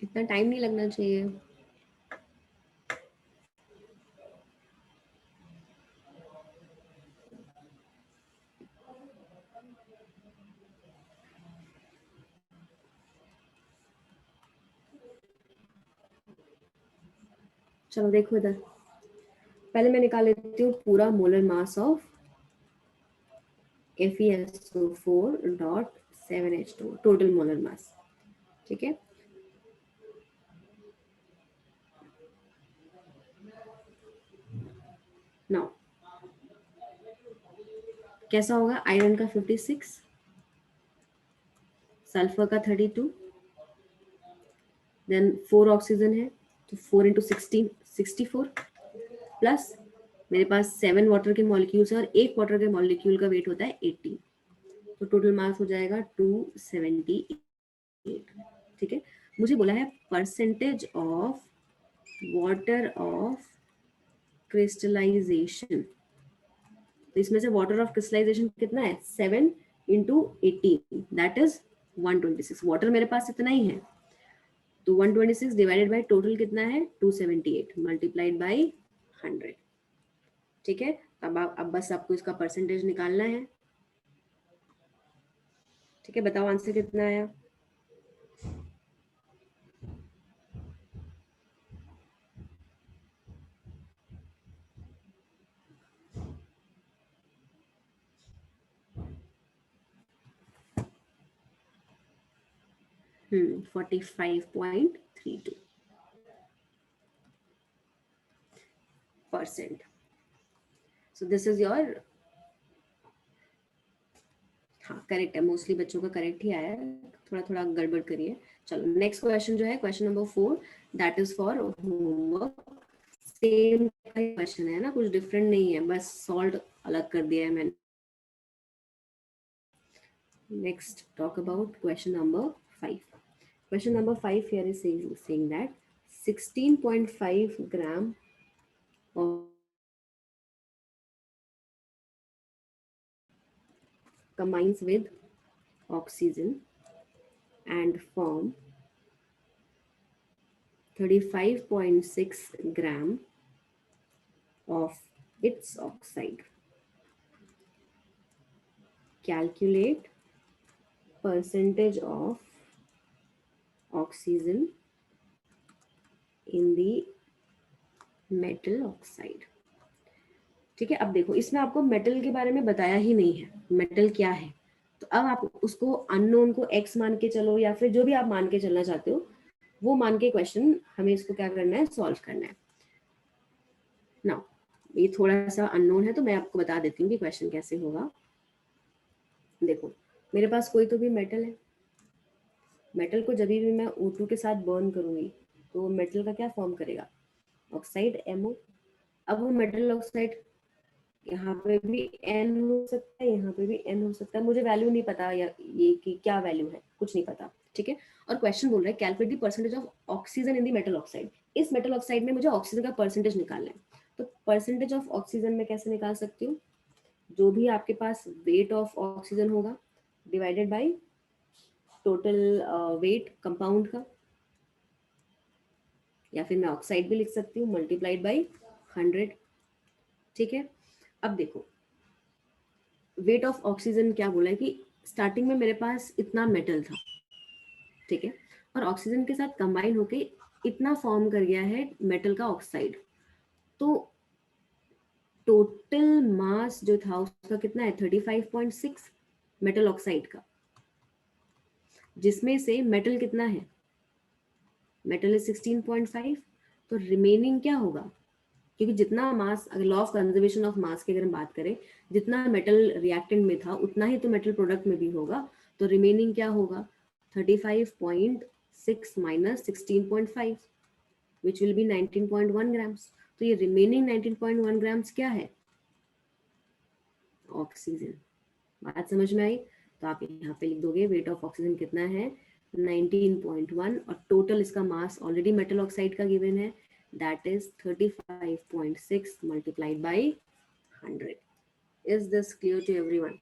Speaker 1: इतना टाइम नहीं लगना चाहिए. चलो देखो इधर, पहले मैं निकाल लेती हूँ पूरा molar mass of FeSO4.7H2 total molar mass. ठीक है, नाउ कैसा होगा. आयरन का 56, सल्फर का 32, देन 4 ऑक्सीजन है तो 4 into 16 64, प्लस मेरे पास 7 वाटर के मॉलिक्यूल्स है और एक वाटर के मॉलिक्यूल का वेट होता है 18, तो टोटल मास हो जाएगा 278. ठीक है, मुझे बोला है percentage of water of crystallisation, तो इसमें से वाटर ऑफ क्रिस्टलाइजेशन कितना है, 7 into 18, दैट इज 126. वाटर मेरे पास इतना ही है, तो 126 डिवाइडेड बाय टोटल कितना है 278 मल्टीप्लाइड बाय 100. ठीक है, अब बस आपको इसका परसेंटेज निकालना है. ठीक है, बताओ आंसर कितना आया. हम्म, 45.32%. So this is your, हाँ करेक्ट है, मोस्टली बच्चों का करेक्ट ही आया है, थोड़ा थोड़ा गड़बड़ करिए. चलो नेक्स्ट क्वेश्चन जो है question number 4, that is for homework. Same question है ना, कुछ डिफरेंट नहीं है, बस सॉल्व अलग कर दिया है मैंने. Next talk about question number 5. Question number 5 here is saying that 16.5 gram of combines with oxygen and form 35.6 gram of its oxide. Calculate percentage of oxygen in the metal oxide. ठीक है, अब देखो इसमें आपको मेटल के बारे में बताया ही नहीं है, मेटल क्या है. तो अब आप उसको अननोन को x मान के चलो या फिर जो भी आप मान के चलना चाहते हो वो मान के क्वेश्चन हमें इसको क्या करना है, सॉल्व करना है. नाउ ये थोड़ा सा अननोन है तो मैं आपको बता देती हूँ कि क्वेश्चन कैसे होगा. देखो मेरे पास कोई तो भी मेटल है, मेटल को जब भी मैं O2 के साथ बर्न करूंगी तो मेटल का क्या फॉर्म करेगा, ऑक्साइड MO. अब वो मेटल ऑक्साइड यहाँ पे भी N हो सकता है, यहाँ पे भी N हो सकता है, मुझे वैल्यू नहीं पता या ये कि क्या वैल्यू है, कुछ नहीं पता. ठीक है, और क्वेश्चन बोल रहा है calculate the percentage of oxygen in the metal oxide. इस मेटल ऑक्साइड में मुझे ऑक्सीजन का परसेंटेज निकालना है. तो परसेंटेज ऑफ ऑक्सीजन में कैसे निकाल सकती हूँ, जो भी आपके पास वेट ऑफ ऑक्सीजन होगा divided by total weight compound का, या फिर मैं ऑक्साइड भी लिख सकती हूँ मल्टीप्लाइड बाई 100. ठीक है, अब देखो वेट ऑफ ऑक्सीजन क्या बोला है कि स्टार्टिंग में मेरे पास इतना मेटल था. ठीक है, और ऑक्सीजन के साथ कंबाइन होके इतना फॉर्म कर गया है मेटल का ऑक्साइड. तो टोटल मास जो था उसका कितना है 35.6 मेटल ऑक्साइड का, जिसमें से मेटल कितना है मेटल इज 16.5, तो रिमेनिंग क्या होगा, क्योंकि जितना मास, अगर law of conservation of mass की अगर हम बात करें, जितना मेटल रिएक्टेंट में था उतना ही तो मेटल प्रोडक्ट में भी होगा, तो रिमेनिंग क्या होगा 35.6 minus 16.5 which will be 19.1 grams. तो ये रिमेनिंग 19.1 ग्राम्स क्या है, ऑक्सीजन। बात समझ में आई? तो आप यहाँ पे लिख दोगे वेट ऑफ ऑक्सीजन कितना है 19.1, और टोटल इसका मास ऑलरेडी मेटल ऑक्साइड का गिवन है, that is 35.6 multiplied by 100। Is this clear to everyone?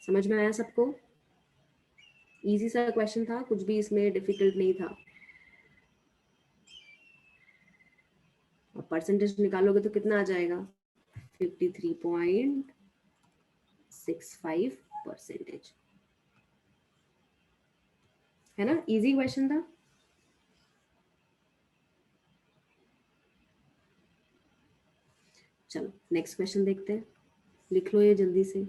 Speaker 1: समझ में आया सबको? इजी सा क्वेश्चन था, कुछ भी इसमें डिफिकल्ट नहीं था। और परसेंटेज निकालोगे तो कितना आ जाएगा 53.65%, है ना? इजी क्वेश्चन था। चलो नेक्स्ट क्वेश्चन देखते हैं, लिख लो ये जल्दी से।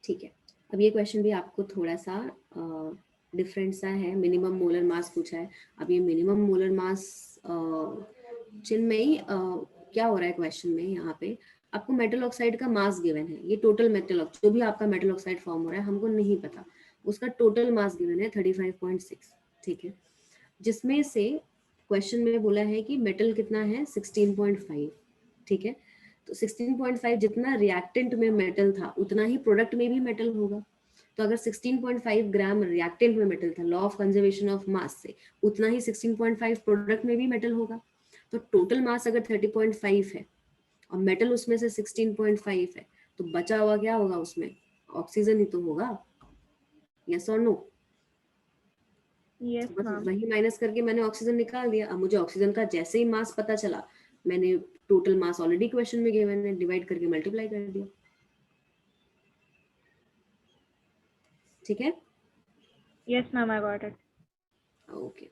Speaker 1: ठीक है, अब ये क्वेश्चन भी आपको थोड़ा सा डिफरेंट सा है, मिनिमम मोलर मास पूछा है। अब ये मिनिमम मोलर मास चिन्मयी क्या हो रहा है क्वेश्चन में, यहाँ पे आपको मेटल ऑक्साइड का मास गिवन है, ये टोटल मेटल जो भी आपका मेटल ऑक्साइड फॉर्म हो रहा है हमको नहीं पता, उसका टोटल मास गिवन है 35.6, ठीक है, जिसमें से क्वेश्चन में बोला है कि मेटल कितना है 16.5, ठीक है, तो 16.5 जितना रिएक्टेंट में मेटल था उतना ही प्रोडक्ट में भी मेटल होगा। तो अगर 16.5 ग्राम रिएक्टेंट में मेटल था, law of conservation of mass से उतना ही 16.5 प्रोडक्ट में भी मेटल होगा। तो टोटल मास अगर 30.5 है और मेटल उसमें से 16.5 है, तो बचा हुआ क्या होगा उसमें, ऑक्सीजन ही तो होगा। यस और नो?
Speaker 2: Yes,
Speaker 1: बस
Speaker 2: ma'am.
Speaker 1: वही माइनस करके मैंने ऑक्सीजन निकाल दिया। अब मुझे ऑक्सीजन का जैसे ही मास पता चला, मैंने टोटल मास ऑलरेडी क्वेश्चन में गिवन है, डिवाइड करके मल्टीप्लाई कर दिया, ठीक है?
Speaker 2: Yes, ma'am, I got it.
Speaker 1: Okay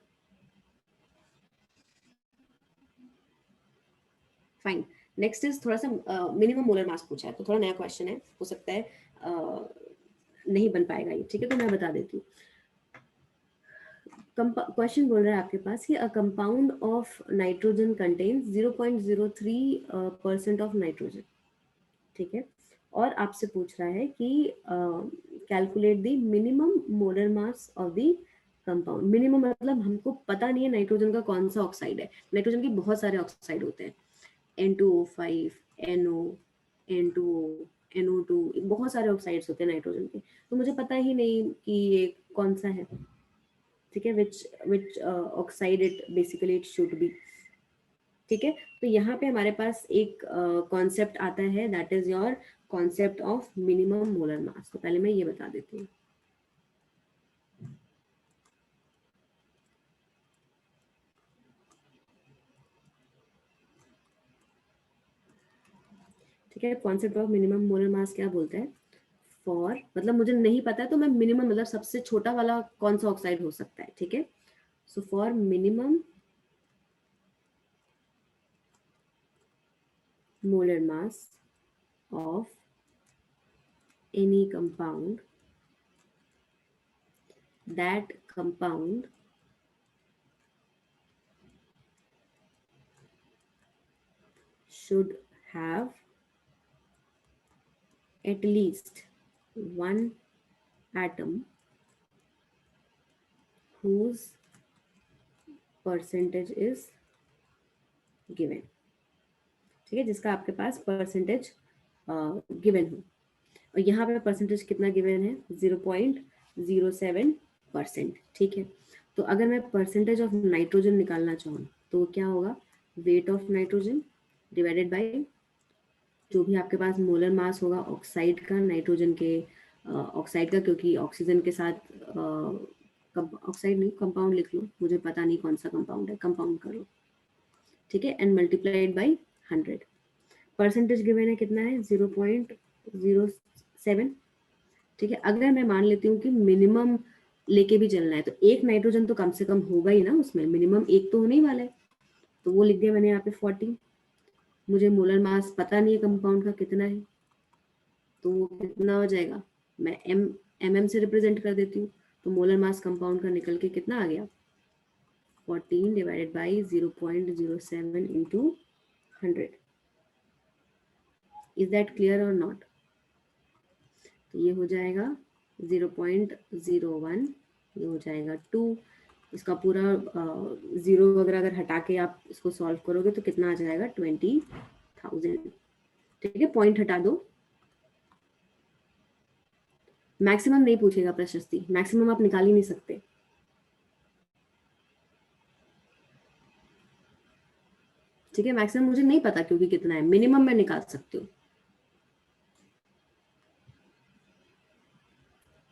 Speaker 1: fine. Next is थोड़ा सा मिनिमम मोलर मास पूछा है, तो थोड़ा नया क्वेश्चन है, हो सकता है नहीं बन पाएगा ये, ठीक है, तो मैं बता देती हूँ। क्वेश्चन बोल रहा है आपके पास कि a compound of nitrogen contains 0.03% of nitrogen, ठीक है, और आपसे पूछ रहा है कि calculate the minimum molar mass of the compound. Minimum मतलब हमको पता नहीं है नाइट्रोजन का कौन सा ऑक्साइड है, नाइट्रोजन के बहुत सारे ऑक्साइड होते हैं, N2O5, NO, N2O, NO2, बहुत सारे ऑक्साइड्स होते हैं नाइट्रोजन के, तो मुझे पता ही नहीं कि ये कौन सा है, ठीक है, which oxide it basically it should be, ठीक है। तो यहाँ पे हमारे पास एक कॉन्सेप्ट आता है, that is your concept of minimum molar mass. तो पहले मैं ये बता देती हूँ। ठीक है, concept of minimum molar mass क्या बोलता है, फॉर मतलब मुझे नहीं पता है तो मैं मिनिमम मतलब सबसे छोटा वाला कौन सा ऑक्साइड हो सकता है, ठीक है। So for minimum molar mass of any compound, that compound should have at least one atom whose percentage is given, ठीक है, जिसका आपके पास परसेंटेज गिवन हो। और यहाँ पे परसेंटेज कितना गिवन है 0.03, 0.07%। ठीक है, तो अगर मैं परसेंटेज ऑफ नाइट्रोजन निकालना चाहूँ तो क्या होगा, weight of nitrogen divided by जो भी आपके पास मोलर मास होगा ऑक्साइड का, नाइट्रोजन के ऑक्साइड का, क्योंकि ऑक्सीजन के साथ ऑक्साइड नहीं, कंपाउंड लिख लो, मुझे पता नहीं कौन सा कंपाउंड है, कंपाउंड कर लो। ठीक है, and multiplied by 100। Percentage given है कितना है, 0.07। ठीक है, अगर मैं मान लेती हूँ कि मिनिमम लेके भी चलना है तो एक नाइट्रोजन तो कम से कम होगा ही ना उसमें, मिनिमम एक तो होने ही वाला है, तो वो लिख दिया मैंने यहाँ पे 40। मुझे मोलर मास पता नहीं है कंपाउंड का कितना है, तो वो कितना हो जाएगा, मैं एम से रिप्रेजेंट कर देती हूँ, तो मोलर मास कंपाउंड का निकल के कितना आ गया, 14 divided by 0.07 into 100। Is that clear और नॉट? तो ये हो जाएगा 0.01, ये हो जाएगा 2, इसका पूरा जीरो वगैरह अगर हटा के आप इसको सॉल्व करोगे तो कितना आ जाएगा, 20,000। ठीक है, पॉइंट हटा दो, मैक्सिमम नहीं पूछेगा प्रशस्ति, मैक्सिमम आप निकाल ही नहीं सकते। ठीक है, मैक्सिमम मुझे नहीं पता क्योंकि कितना है, मिनिमम मैं निकाल सकती हूँ।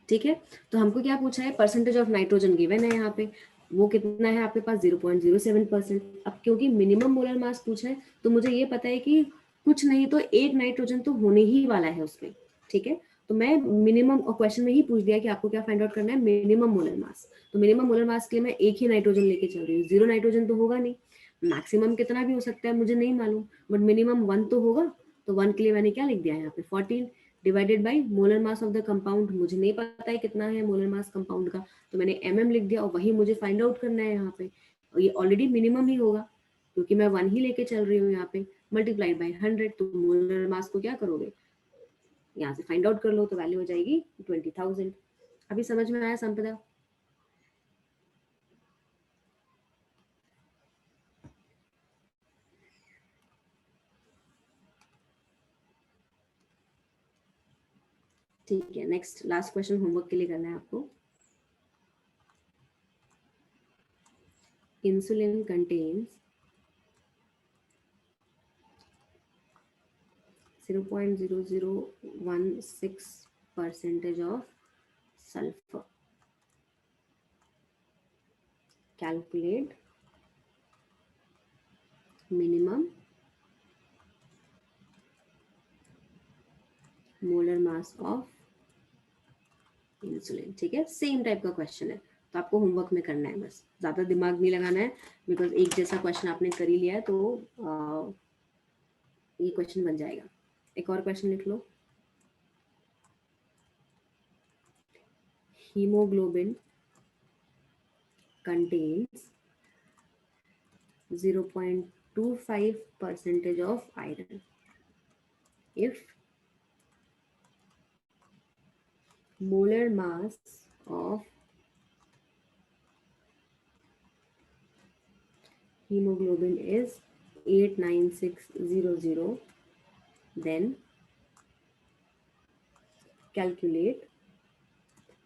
Speaker 1: ठीक है, तो हमको क्या पूछा है, परसेंटेज ऑफ नाइट्रोजन गिवन है यहाँ पे, वो कितना है आपके पास, 0.07%। अब क्योंकि मिनिमम मोलर मास पूछा है तो मुझे ये पता है कि कुछ नहीं तो एक नाइट्रोजन तो होने ही वाला है उसमें। ठीक है, तो मैं मिनिमम, और क्वेश्चन में ही पूछ दिया कि आपको क्या फाइंड आउट करना है, मिनिमम मोलर मास। तो मिनिमम मोलर मास के लिए मैं एक ही नाइट्रोजन लेके चल रही हूँ, 0 नाइट्रोजन तो होगा नहीं, मैक्सिमम कितना भी हो सकता है मुझे नहीं मालूम, बट मिनिमम 1 तो होगा। तो 1 के लिए मैंने क्या लिख दिया यहाँ पे, 14 divided by molar mass of the compound, मुझे नहीं पता है कितना है मोलर मास कंपाउंड का, तो मैंने लिख दिया, और वही मुझे फाइंड आउट करना है यहाँ पे, और ये ऑलरेडी मिनिमम ही होगा क्योंकि मैं 1 ही लेके चल रही हूँ यहाँ पे, मल्टीप्लाइड बाय 100। तो मोलर मास को क्या करोगे, यहाँ से फाइंड आउट कर लो, तो वैल्यू हो जाएगी 20,000। अभी समझ में आया संपदा? ठीक है, नेक्स्ट लास्ट क्वेश्चन होमवर्क के लिए करना है आपको। Insulin contains 0.0016% of sulfur. Calculate minimum molar mass of insulin. ठीक है, सेम टाइप का क्वेश्चन है, तो आपको होमवर्क में करना है, बस ज्यादा दिमाग नहीं लगाना है, बिकॉज एक जैसा क्वेश्चन आपने कर ही लिया है, तो ये क्वेश्चन बन जाएगा। एक और क्वेश्चन लिख लो, haemoglobin contains 0.25% of iron if molar mass of hemoglobin is 89600, then calculate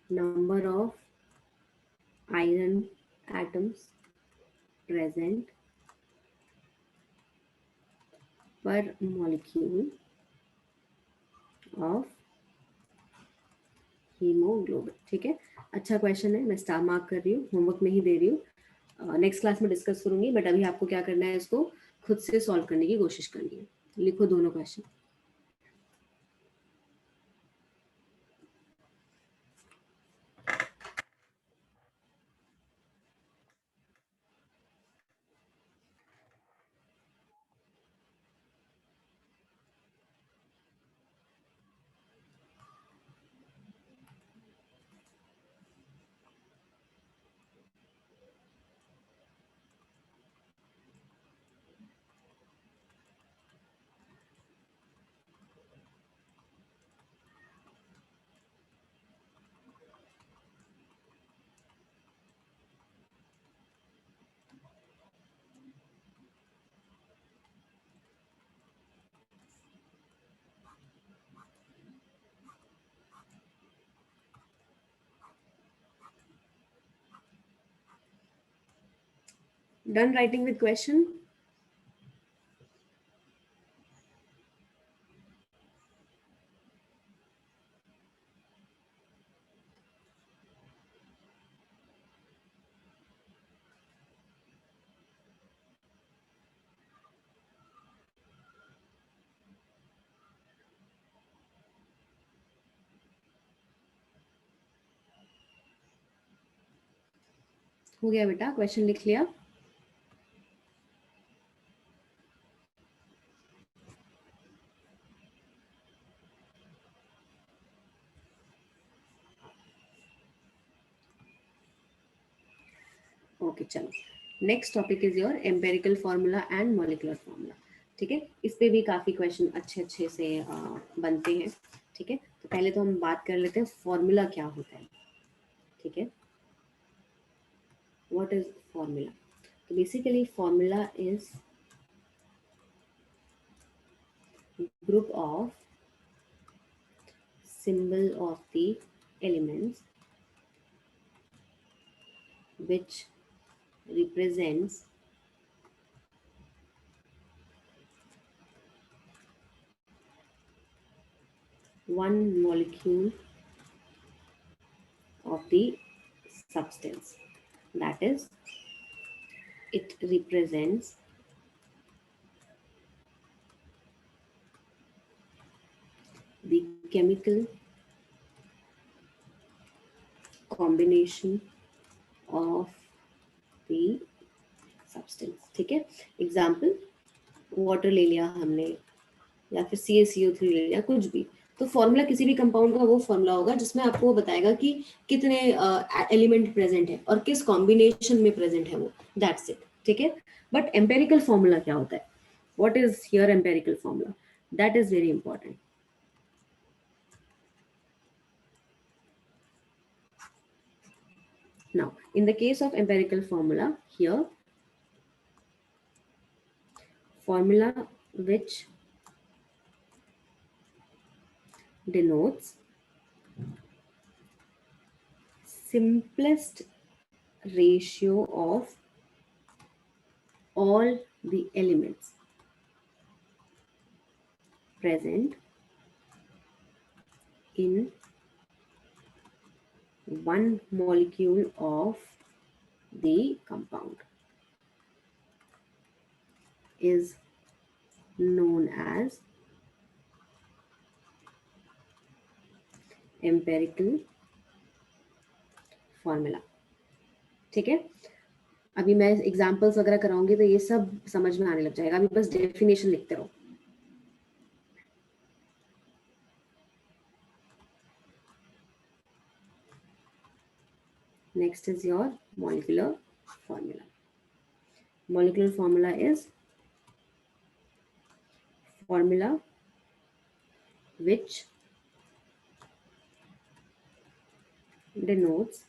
Speaker 1: number of iron atoms present per molecule of haemoglobin. ठीक है, अच्छा क्वेश्चन है, मैं स्टार मार्क कर रही हूँ, होमवर्क में ही दे रही हूँ, नेक्स्ट क्लास में डिस्कस करूंगी, बट अभी आपको क्या करना है, इसको खुद से सॉल्व करने की कोशिश करनी है। लिखो दोनों question. Done writing with question? हो गया बेटा, क्वेश्चन लिख लिया? ओके चलो, next topic is your empirical formula and molecular formula. ठीक है, इस पे भी काफी क्वेश्चन अच्छे से बनते हैं। ठीक है, तो पहले तो हम बात कर लेते हैं फार्मूला क्या होता है। ठीक है, व्हाट इज फार्मूला? तो basically formula is group of symbol of the elements which represents one molecule of the substance. That is, it represents the chemical combination of the substance. ठीक है, एग्जाम्पल वाटर ले लिया हमने, या फिर CaCO3 ले लिया, कुछ भी। तो फॉर्मूला किसी भी कंपाउंड का वो फॉर्मूला होगा जिसमें आपको बताएगा कि कितने एलिमेंट प्रेजेंट है और किस कॉम्बिनेशन में प्रेजेंट है वो, दैट्स इट। ठीक है, बट एम्पेरिकल फॉर्मूला क्या होता है? What is here empirical formula? That is very important. Now, in the case of empirical formula, here, formula which denotes simplest ratio of all the elements present in one molecule of the compound is known as empirical formula. ठीक है, अभी मैं एग्जांपल्स वगैरह कराऊंगी तो ये सब समझ में आने लग जाएगा। अभी बस डेफिनेशन लिखते रहो। Next is your molecular formula. Molecular formula is formula which denotes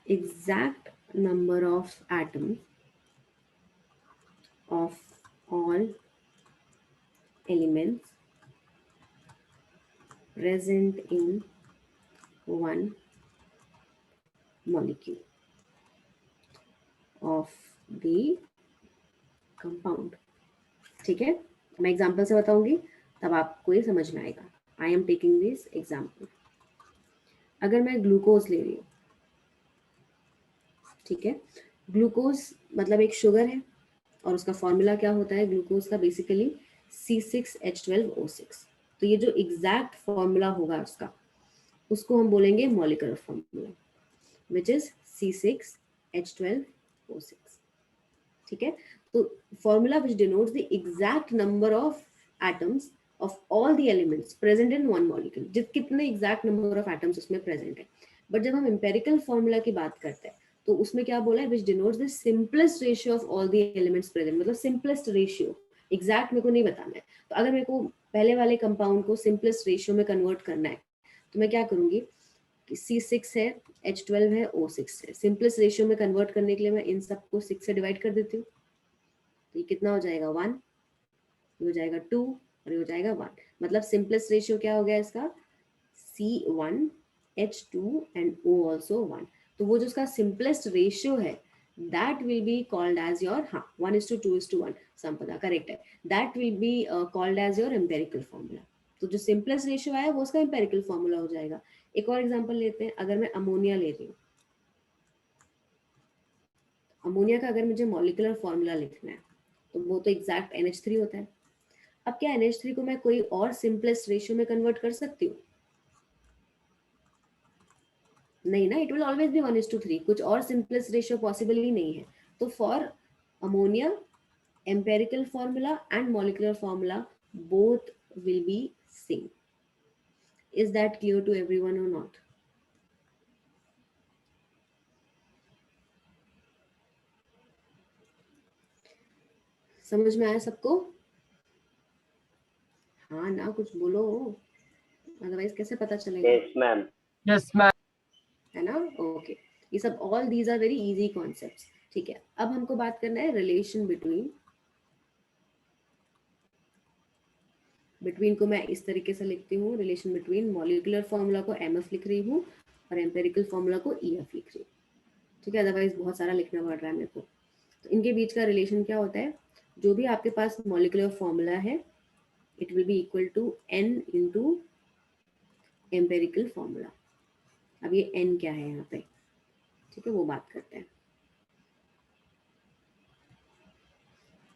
Speaker 1: exact number of atoms of all elements present in one molecule of the compound. ठीक है, मैं एग्जाम्पल से बताऊंगी तब आपको ये समझ में आएगा। I am taking this example. अगर मैं ग्लूकोज ले रही हूँ, ठीक है, ग्लूकोज मतलब एक शुगर है और उसका फॉर्मूला क्या होता है ग्लूकोज का? Basically C6H12O6। तो ये जो एग्जैक्ट फॉर्मूला होगा उसका, उसको हम बोलेंगे molecular formula, which is C6H12O6। ठीक है, तो formula which denotes the exact number of atoms of all the elements present in one molecule, कितने exact number of atoms उसमें present है। बट जब हम empirical फॉर्मूला की बात करते हैं तो उसमें क्या बोला है? which denotes the simplest ratio of all the elements present, मतलब simplest ratio, exact मेरे को नहीं बताना है। तो अगर मेरे को पहले वाले कंपाउंड को simplest ratio में कन्वर्ट करना है तो मैं क्या करूंगी? C6 है, H12 है, O6 है, सिंपलेस्ट रेशियो में कन्वर्ट करने के लिए मैं इन सबको 6 से डिवाइड कर देती हूँ। तो ये कितना हो जाएगा? 1, ये हो जाएगा 2 और ये हो जाएगा 1। मतलब सिंपलेस्ट रेशियो क्या हो गया इसका? C1H2 and O also 1। तो वो जो उसका सिंपलेस्ट रेशियो है that will be called as your 1:2:1, संपदा करेक्ट है, that will be called as your empirical formula. तो जो सिंपलेस्ट रेशियो आया वो उसका एम्पेरिकल फॉर्मूला हो जाएगा. एक और एग्जांपल लेते हैं. अगर मैं अमोनिया ले रही हूँ, अमोनिया का अगर मुझे मॉलिक्यूलर फॉर्मूला लिखना है तो वो तो एग्जैक्ट NH3 होता है. अब क्या NH3 को मैं कोई और सिंपलेस्ट रेशियो में कन्वर्ट कर सकती हूँ? नहीं ना, इट विल ऑलवेज बी 1:3. कुछ और सिंपलेस्ट रेशियो पॉसिबल ही नहीं है. तो for ammonia empirical formula and molecular formula both will be same. Is that clear to everyone or not? समझ में आया सबको? हाँ ना, कुछ बोलो, अदरवाइज कैसे पता चलेगा?
Speaker 5: Yes, ma'am.
Speaker 4: Yes, ma'am.
Speaker 1: है ना? ओके, ये सब all these are very easy concepts. ठीक है, अब हमको बात करना है रिलेशन बिटवीन को मैं इस तरीके से लिखती हूँ. रिलेशन बिटवीन मॉलिक्यूलर फॉर्मूला को MF लिख रही हूँ और एम्पेरिकल फॉर्मूला को EF लिख रही हूँ. ठीक है, अदरवाइज बहुत सारा लिखना पड़ रहा है मेरे को. तो इनके बीच का रिलेशन क्या होता है? जो भी आपके पास मॉलिक्यूलर फॉर्मूला है it will be equal to N into empirical formula. अब ये N क्या है यहाँ पे? ठीक है, वो बात करते हैं.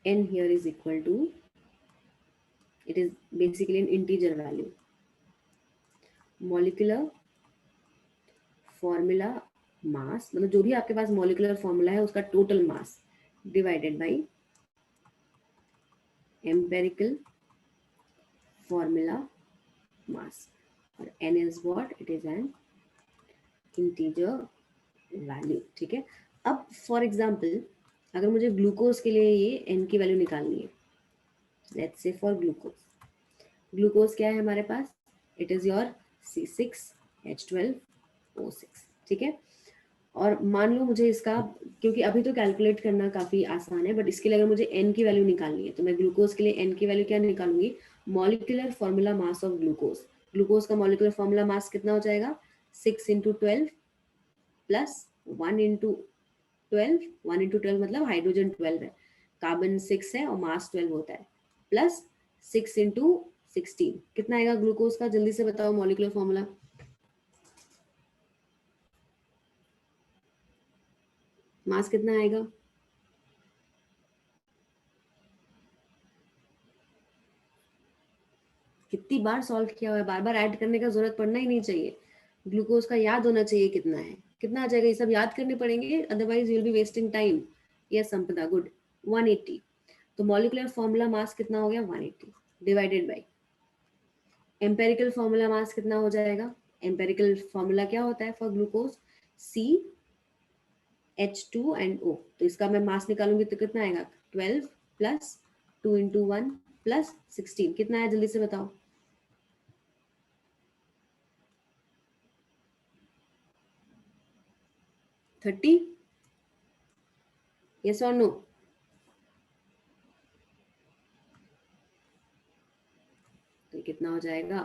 Speaker 1: N here is equal to, it is basically an integer value. Molecular formula mass, मतलब जो भी आपके पास मॉलिक्यूलर फॉर्मूला है उसका total mass divided by empirical formula मास. और N is what? It is an integer value. ठीक है, अब फॉर एग्जाम्पल अगर मुझे ग्लूकोज के लिए ये N की वैल्यू निकालनी है, लेट्स से फॉर ग्लूकोज क्या है हमारे पास? It is your C6H12O6. ठीक है, और मान लो मुझे इसका, क्योंकि अभी तो कैलकुलेट करना काफी आसान है, बट इसके लिए अगर मुझे N की वैल्यू निकालनी है तो मैं ग्लूकोज के लिए N की वैल्यू क्या निकालूंगी? Molecular formula mass of glucose. Glucose का मॉलिक्यूलर फॉर्मूला मास कितना हो जाएगा? 6 × 12 प्लस 1 × 12. 1 × 12 मतलब हाइड्रोजन 12 है, कार्बन 6 है और मास 12 होता है, प्लस 6 × 16. कितना आएगा ग्लूकोज का? जल्दी से बताओ मॉलिक्यूलर फॉर्मूला. मास कितना आएगा? कितनी बार सॉल्व किया हुआ है, बार बार ऐड करने का जरूरत पड़ना ही नहीं चाहिए. ग्लूकोज का याद होना चाहिए कितना है, कितना आ जाएगा, ये सब याद करने पड़ेंगे, otherwise you will be wasting time. Yes संपदा, गुड. 180. तो मॉलिक्यूलर फॉर्मूला मास कितना हो गया? 180 divided by empirical formula mass कितना हो जाएगा? एम्पेरिकल फॉर्मूला क्या होता है for glucose? CH2 and O. तो इसका मैं मास निकालूंगी तो कितना आएगा? 12 प्लस 2 × 1 प्लस 16. कितना है जल्दी से बताओ? 30. यस और नो? तो कितना हो जाएगा?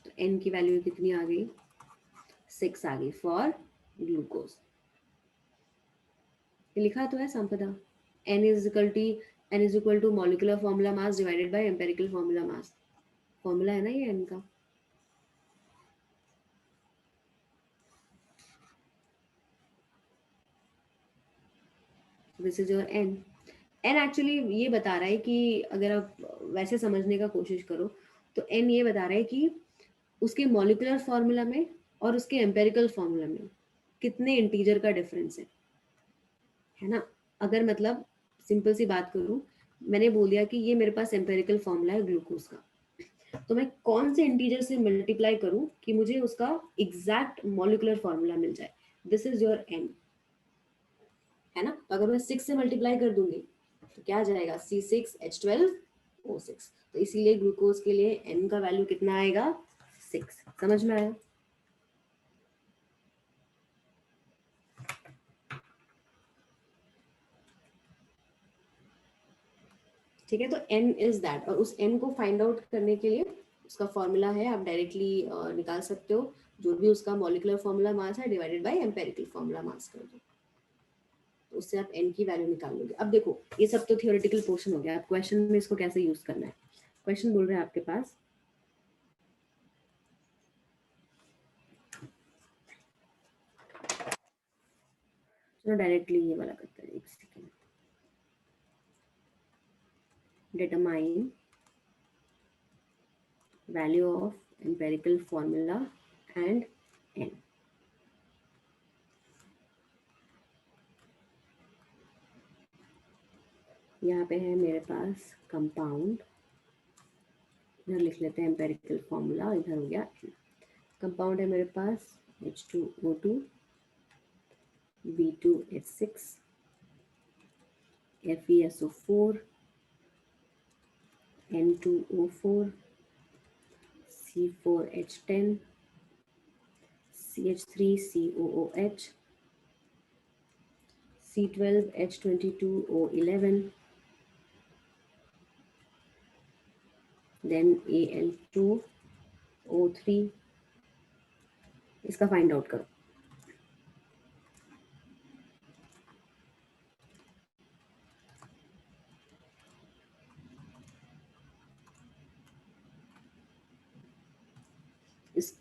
Speaker 1: तो N की वैल्यू कितनी आ गई? 6 आ गई फॉर ग्लूकोज. लिखा तो है संपदा, N is equal to molecular formula mass divided by empirical formula mass. Formula है ना ये N का. This is your N. N actually ये बता रहा है कि अगर आप वैसे समझने का कोशिश करो तो N ये बता रहा है कि उसके मॉलिक्यूलर फॉर्मूला में और उसके एम्पेरिकल फॉर्मूला में कितने इंटीजर का डिफरेंस है ना. अगर मतलब सिंपल सी बात करूं, मैंने बोल दिया कि ये मेरे पास एम्पेरिकल फॉर्मूला है ग्लूकोज का, तो मैं कौन से इंटीजर से मल्टीप्लाई करूं कि मुझे उसका एग्जैक्ट मॉलिक्यूलर फॉर्मूला मिल जाए? दिस इज योर N, है ना. तो अगर मैं 6 से मल्टीप्लाई कर दूंगी तो क्या आ जाएगा? C6H12O6. तो इसीलिए ग्लूकोज के लिए N का वैल्यू कितना आएगा? 6. समझ में आया? ठीक है, तो n इज दैट, और उस n को फाइंड आउट करने के लिए उसका फॉर्मूला है, आप डायरेक्टली निकाल सकते हो, जो भी उसका मॉलिक्यूलर फॉर्मूला मास है डिवाइडेड बाय एम्पेरिकल फॉर्मूला मास कर दो, तो उससे आप n की वैल्यू निकाल लोगे। अब देखो ये सब तो थियोरेटिकल पोर्शन हो गया, अब क्वेश्चन में इसको कैसे यूज करना है। क्वेश्चन बोल रहे हैं आपके पास, चलो डायरेक्टली ये वाला करते हैं, एक second. Determine value of empirical formula and n. यहाँ पे है मेरे पास कंपाउंड, इधर लिख लेते हैं एम्पेरिकल फॉर्मूला, इधर हो गया n। कंपाउंड है मेरे पास H2O2 B2H6 FeSO4 N2O4 C4H10 CH3COOH C12H22O11 then Al2O3, इसका फाइंड आउट करो।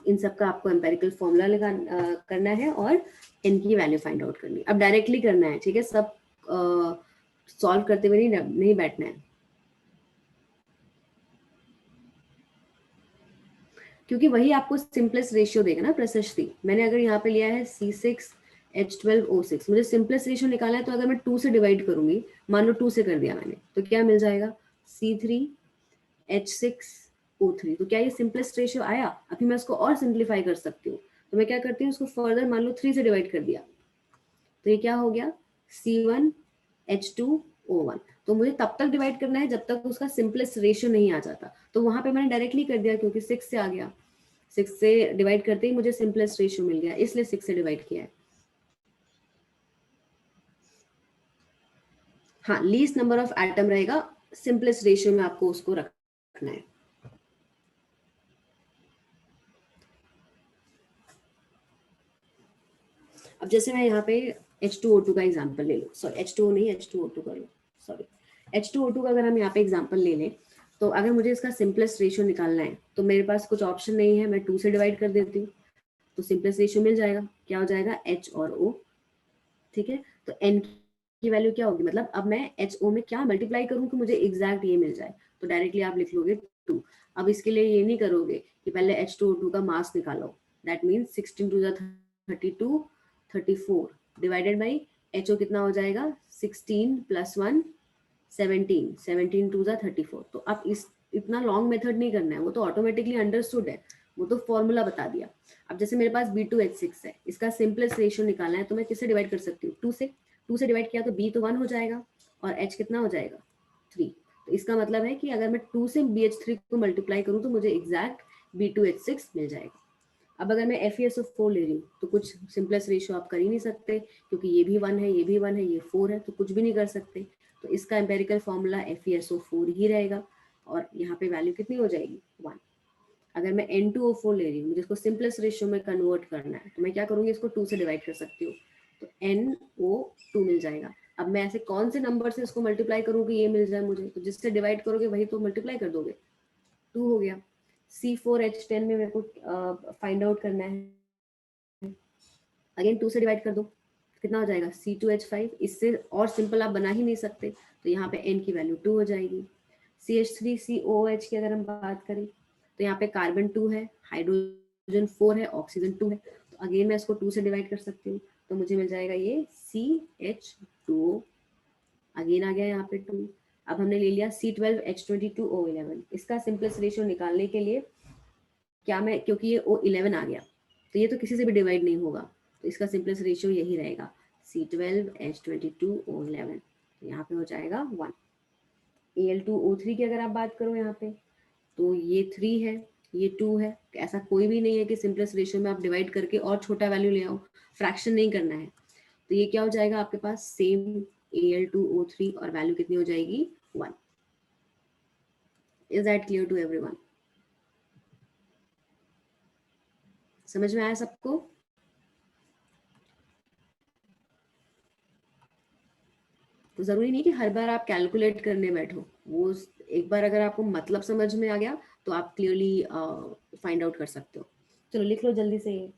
Speaker 1: इन सब का आपको एम्पेरिकल फॉर्मूला लगा करना है और n की वैल्यू फाइंड आउट करनी है। अब डायरेक्टली करना है, ठीक है, सब सॉल्व करते हुए नहीं बैठना है, क्योंकि वही आपको सिंपलेस्ट रेशियो देगा ना प्रशस्ति। मैंने अगर यहाँ पे लिया है C6H12O6, मुझे सिंपलेस्ट रेशियो निकालना है, तो अगर मैं 2 से डिवाइड करूंगी, मान लो 2 से कर दिया मैंने, तो क्या मिल जाएगा C3H6O3। तो क्या ये सिंपलेस्ट रेशियो आया? अभी मैं इसको और सिंप्लीफाई कर सकती हूँ, तो मैं क्या करती हूँ, उसको फर्दर मान लो 3 से डिवाइड कर दिया, तो ये क्या हो गया C1H2O1। तो मुझे तब तक डिवाइड करना है जब तक उसका सिंपलेस्ट रेशियो नहीं आ जाता। तो वहां पे मैंने डायरेक्टली कर दिया, क्योंकि 6 से आ गया, 6 से डिवाइड करते ही मुझे सिंपलेस्ट रेशियो मिल गया, इसलिए 6 से डिवाइड किया है। हाँ, लीस्ट नंबर ऑफ एटम रहेगा, सिंपलेस्ट रेशियो में आपको उसको रखना है। अब जैसे मैं यहाँ पे H2O2 का एग्जांपल ले लो, सॉरी H2O नहीं, H2O2 कर लो, सॉरी H2O2 का अगर हम यहाँ पे एग्जांपल ले लें, तो अगर मुझे इसका सिंपलेस्ट रेशियो निकालना है, तो मेरे पास कुछ ऑप्शन नहीं है, मैं 2 से डिवाइड कर देती हूँ, तो सिंपलेस्ट रेशियो मिल जाएगा, क्या हो जाएगा H और O, ठीक है। तो n की वैल्यू क्या होगी, मतलब अब मैं HO में क्या मल्टीप्लाई करूँ कि मुझे एग्जैक्ट ये मिल जाए, तो डायरेक्टली आप लिख लोगे 2। अब इसके लिए ये नहीं करोगे कि पहले H2O2 का मास निकालो, that means 16 to the 32 34 divided by HO कितना हो जाएगा 16 + 1 17 17 to the 34। तो आप इस इतना लॉन्ग मेथड नहीं करना है, वो तो ऑटोमेटिकली अंडरस्टूड है, वो तो फॉर्मूला बता दिया। अब जैसे मेरे पास B2H6 है, इसका सिंपलेस्ट रेशियो निकालना है, तो मैं किससे डिवाइड कर सकती हूँ 2 से। 2 से डिवाइड किया तो B तो 1 हो जाएगा और H कितना हो जाएगा 3। तो इसका मतलब है कि अगर मैं 2 से BH3 को मल्टीप्लाई करूँ तो मुझे एग्जैक्ट B2H6 मिल जाएगा। अब अगर मैं FeSO4 ले रही हूँ तो कुछ सिंपलेस्ट रेशियो आप कर ही नहीं सकते, क्योंकि ये भी 1 है, ये भी 1 है, ये 4 है, तो कुछ भी नहीं कर सकते। तो इसका एम्पेरिकल फॉर्मूला FeSO4 ही रहेगा और यहाँ पे वैल्यू कितनी हो जाएगी 1। अगर मैं N2O4 ले रही हूँ, मुझे इसको सिंपलेस्ट रेशियो में कन्वर्ट करना है, तो मैं क्या करूँगी, इसको 2 से डिवाइड कर सकती हूँ, तो NO2 मिल जाएगा। अब मैं ऐसे कौन से नंबर से इसको मल्टीप्लाई करूँ कि ये मिल जाए मुझे, तो जिससे डिवाइड करोगे वही तो मल्टीप्लाई कर दोगे, 2 हो गया। C4H10 में मेरे को फाइंड आउट करना है, अगेन 2 से डिवाइड कर दो, कितना हो जाएगा C2H5। इससे और सिंपल आप बना ही नहीं सकते, तो यहाँ पे n की वैल्यू 2 हो जाएगी। CH3COOH की अगर हम बात करें तो यहाँ पे कार्बन 2 है, हाइड्रोजन 4 है, ऑक्सीजन 2 है, तो अगेन मैं इसको 2 से डिवाइड कर सकती हूँ, तो मुझे मिल जाएगा ये CH2O, अगेन आ गया यहाँ पे 2। अब हमने ले लिया C12H22O11, इसका सिंपलेस्ट रेशियो निकालने के लिए क्या मैं, क्योंकि ये O11 आ गया तो ये तो किसी से भी डिवाइड नहीं होगा, तो इसका सिंपलेस्ट रेशियो यही रहेगा C12H22O11, तो यहाँ पे हो जाएगा 1। Al2O3 की अगर आप बात करो यहाँ पे, तो ये 3 है, ये 2 है, ऐसा कोई भी नहीं है कि सिंपलेस्ट रेशियो में आप डिवाइड करके और छोटा वैल्यू ले आओ, फ्रैक्शन नहीं करना है। तो ये क्या हो जाएगा आपके पास सेम Al2O3 और वैल्यू कितनी हो जाएगी 1। Is that clear to everyone? समझ में आया सबको? तो जरूरी नहीं कि हर बार आप कैलकुलेट करने बैठो, वो एक बार अगर आपको मतलब समझ में आ गया तो आप क्लियरली फाइंड आउट कर सकते हो। चलो लिख लो जल्दी से ये।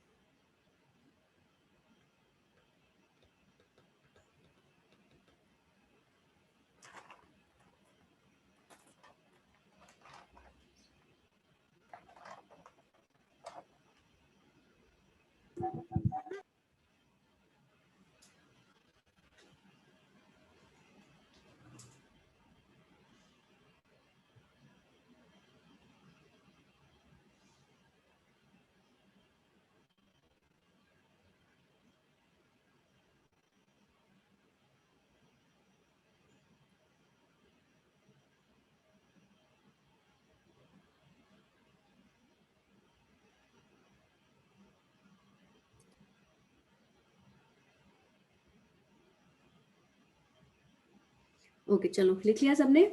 Speaker 1: ओके चलो लिख लिया सबने?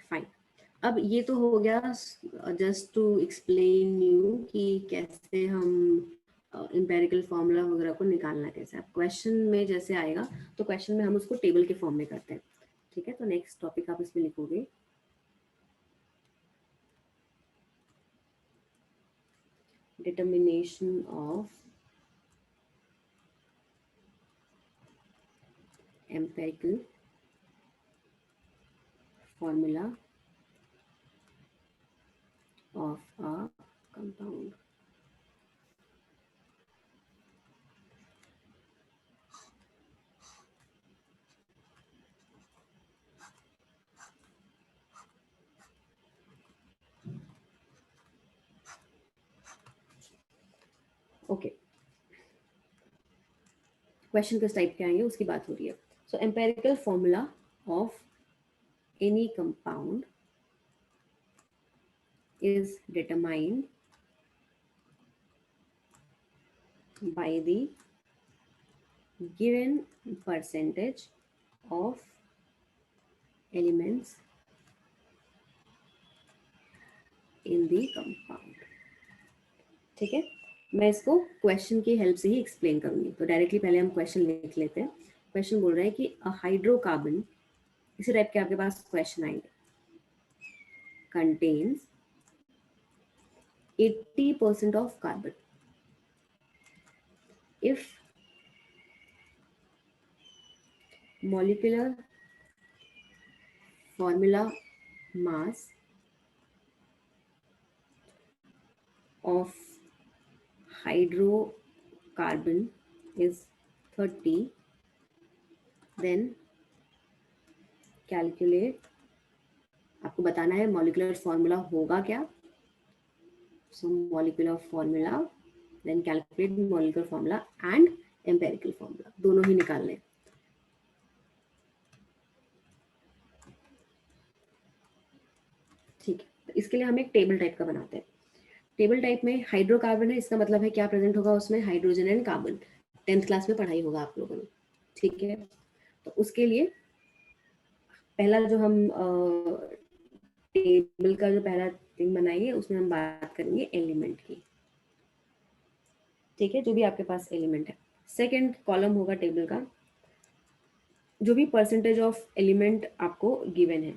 Speaker 1: फाइन। अब ये तो हो गया जस्ट टू एक्सप्लेन यू कि कैसे हम एम्पेरिकल फॉर्मूला वगैरह को निकालना कैसे। अब क्वेश्चन में जैसे आएगा तो क्वेश्चन में हम उसको टेबल के फॉर्म में करते हैं, ठीक है? तो नेक्स्ट टॉपिक आप इसमें लिखोगे determination of empirical formula of a compound. Okay, question किस टाइप के आएंगे उसकी बात हो रही है। So empirical formula of any compound is determined by the given percentage of elements in the compound। ठीक है, मैं इसको क्वेश्चन की हेल्प से ही एक्सप्लेन करूंगी। तो डायरेक्टली पहले हम क्वेश्चन लिख लेते हैं। क्वेश्चन बोल रहा है कि अ हाइड्रोकार्बन, इसी टाइप के आपके पास क्वेश्चन आएंगे, contains 80% of carbon if molecular formula mass of hydrocarbon is 30, then calculate, आपको बताना है मॉलिक्यूलर फॉर्मूला होगा क्या। So molecular formula, then calculate molecular formula and empirical formula, दोनों ही निकालने। ठीक है, तो इसके लिए हम एक टेबल टाइप का बनाते हैं। टेबल टाइप में हाइड्रोकार्बन है, इसका मतलब है क्या प्रेजेंट होगा उसमें, hydrogen and carbon. 10th class में पढ़ाई होगा आप लोगों ने, ठीक है? तो उसके लिए पहला जो हम टेबल का जो पहला थिंग बनाएंगे उसमें हम बात करेंगे एलिमेंट की, ठीक है? जो भी आपके पास एलिमेंट है। सेकंड कॉलम होगा टेबल का, जो भी परसेंटेज ऑफ एलिमेंट आपको गिवन है,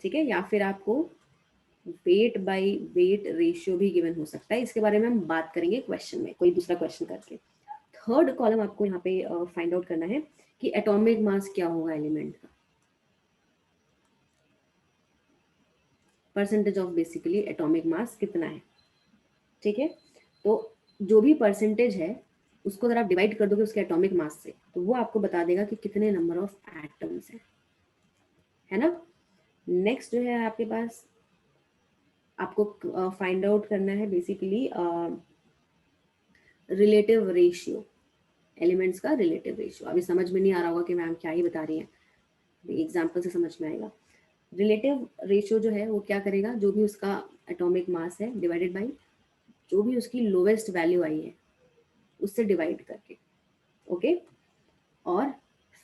Speaker 1: ठीक है? या फिर आपको वेट बाय वेट रेशियो भी गिवन हो सकता है, इसके बारे में हम बात करेंगे क्वेश्चन में, कोई दूसरा क्वेश्चन करके। थर्ड कॉलम आपको यहाँ पे फाइंड आउट करना है कि एटॉमिक मास क्या होगा एलिमेंट का, percentage of basically atomic mass कितना है, ठीक है? तो जो भी परसेंटेज है उसको अगर आप डिवाइड कर दोगे उसके एटॉमिक मास से, तो वो आपको बता देगा कि कितने नंबर ऑफ एटम्स है ना? नेक्स्ट जो है आपके पास, आपको फाइंड आउट करना है बेसिकली रिलेटिव रेशियो, एलिमेंट्स का रिलेटिव रेशियो। अभी समझ में नहीं आ रहा होगा कि मैम क्या ही बता रही है, एग्जाम्पल से समझ में आएगा। रिलेटिव रेशियो जो है वो क्या करेगा, जो भी उसका एटॉमिक मास है डिवाइडेड बाय जो भी उसकी लोवेस्ट वैल्यू आई है उससे डिवाइड करके, ओके? और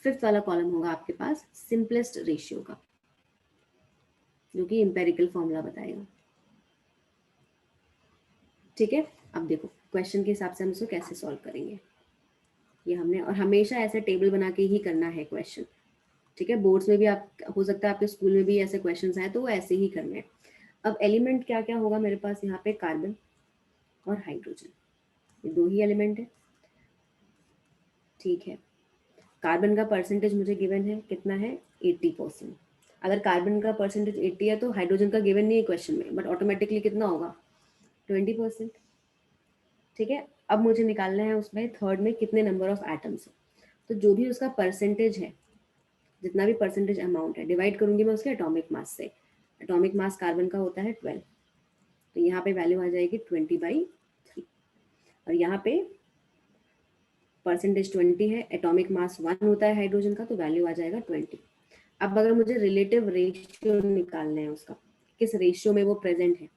Speaker 1: फिफ्थ वाला कॉलम होगा आपके पास सिंपलेस्ट रेशियो का, जो कि एम्पेरिकल फॉर्मूला बताएगा। ठीक है, अब देखो क्वेश्चन के हिसाब से हम इसको कैसे सॉल्व करेंगे। ये हमने, और हमेशा ऐसे टेबल बना के ही करना है क्वेश्चन। ठीक है, बोर्ड्स में भी आप, हो सकता है आपके स्कूल में भी ऐसे क्वेश्चंस आए तो वो ऐसे ही करने हैं। अब एलिमेंट क्या क्या होगा मेरे पास यहाँ पे, कार्बन और हाइड्रोजन, ये दो ही एलिमेंट है। ठीक है, कार्बन का परसेंटेज मुझे गिवन है, कितना है 80%। अगर कार्बन का परसेंटेज 80 है तो हाइड्रोजन का गिवन नहीं है क्वेश्चन में, बट ऑटोमेटिकली कितना होगा 20%। ठीक है, अब मुझे निकालना है उसमें थर्ड में कितने नंबर ऑफ एटम्स है। तो जो भी उसका परसेंटेज है, जितना भी परसेंटेज अमाउंट है, डिवाइड करूंगी मैं उसके एटॉमिक मास से। एटॉमिक मास कार्बन का होता है 12, तो यहाँ पे वैल्यू आ जाएगी 20/3। और यहाँ पे परसेंटेज 20 है, एटॉमिक मास 1 होता है हाइड्रोजन का, तो वैल्यू आ जाएगा 20। अब अगर मुझे रिलेटिव रेशियो निकालना है उसका, किस रेशियो में वो प्रेजेंट है,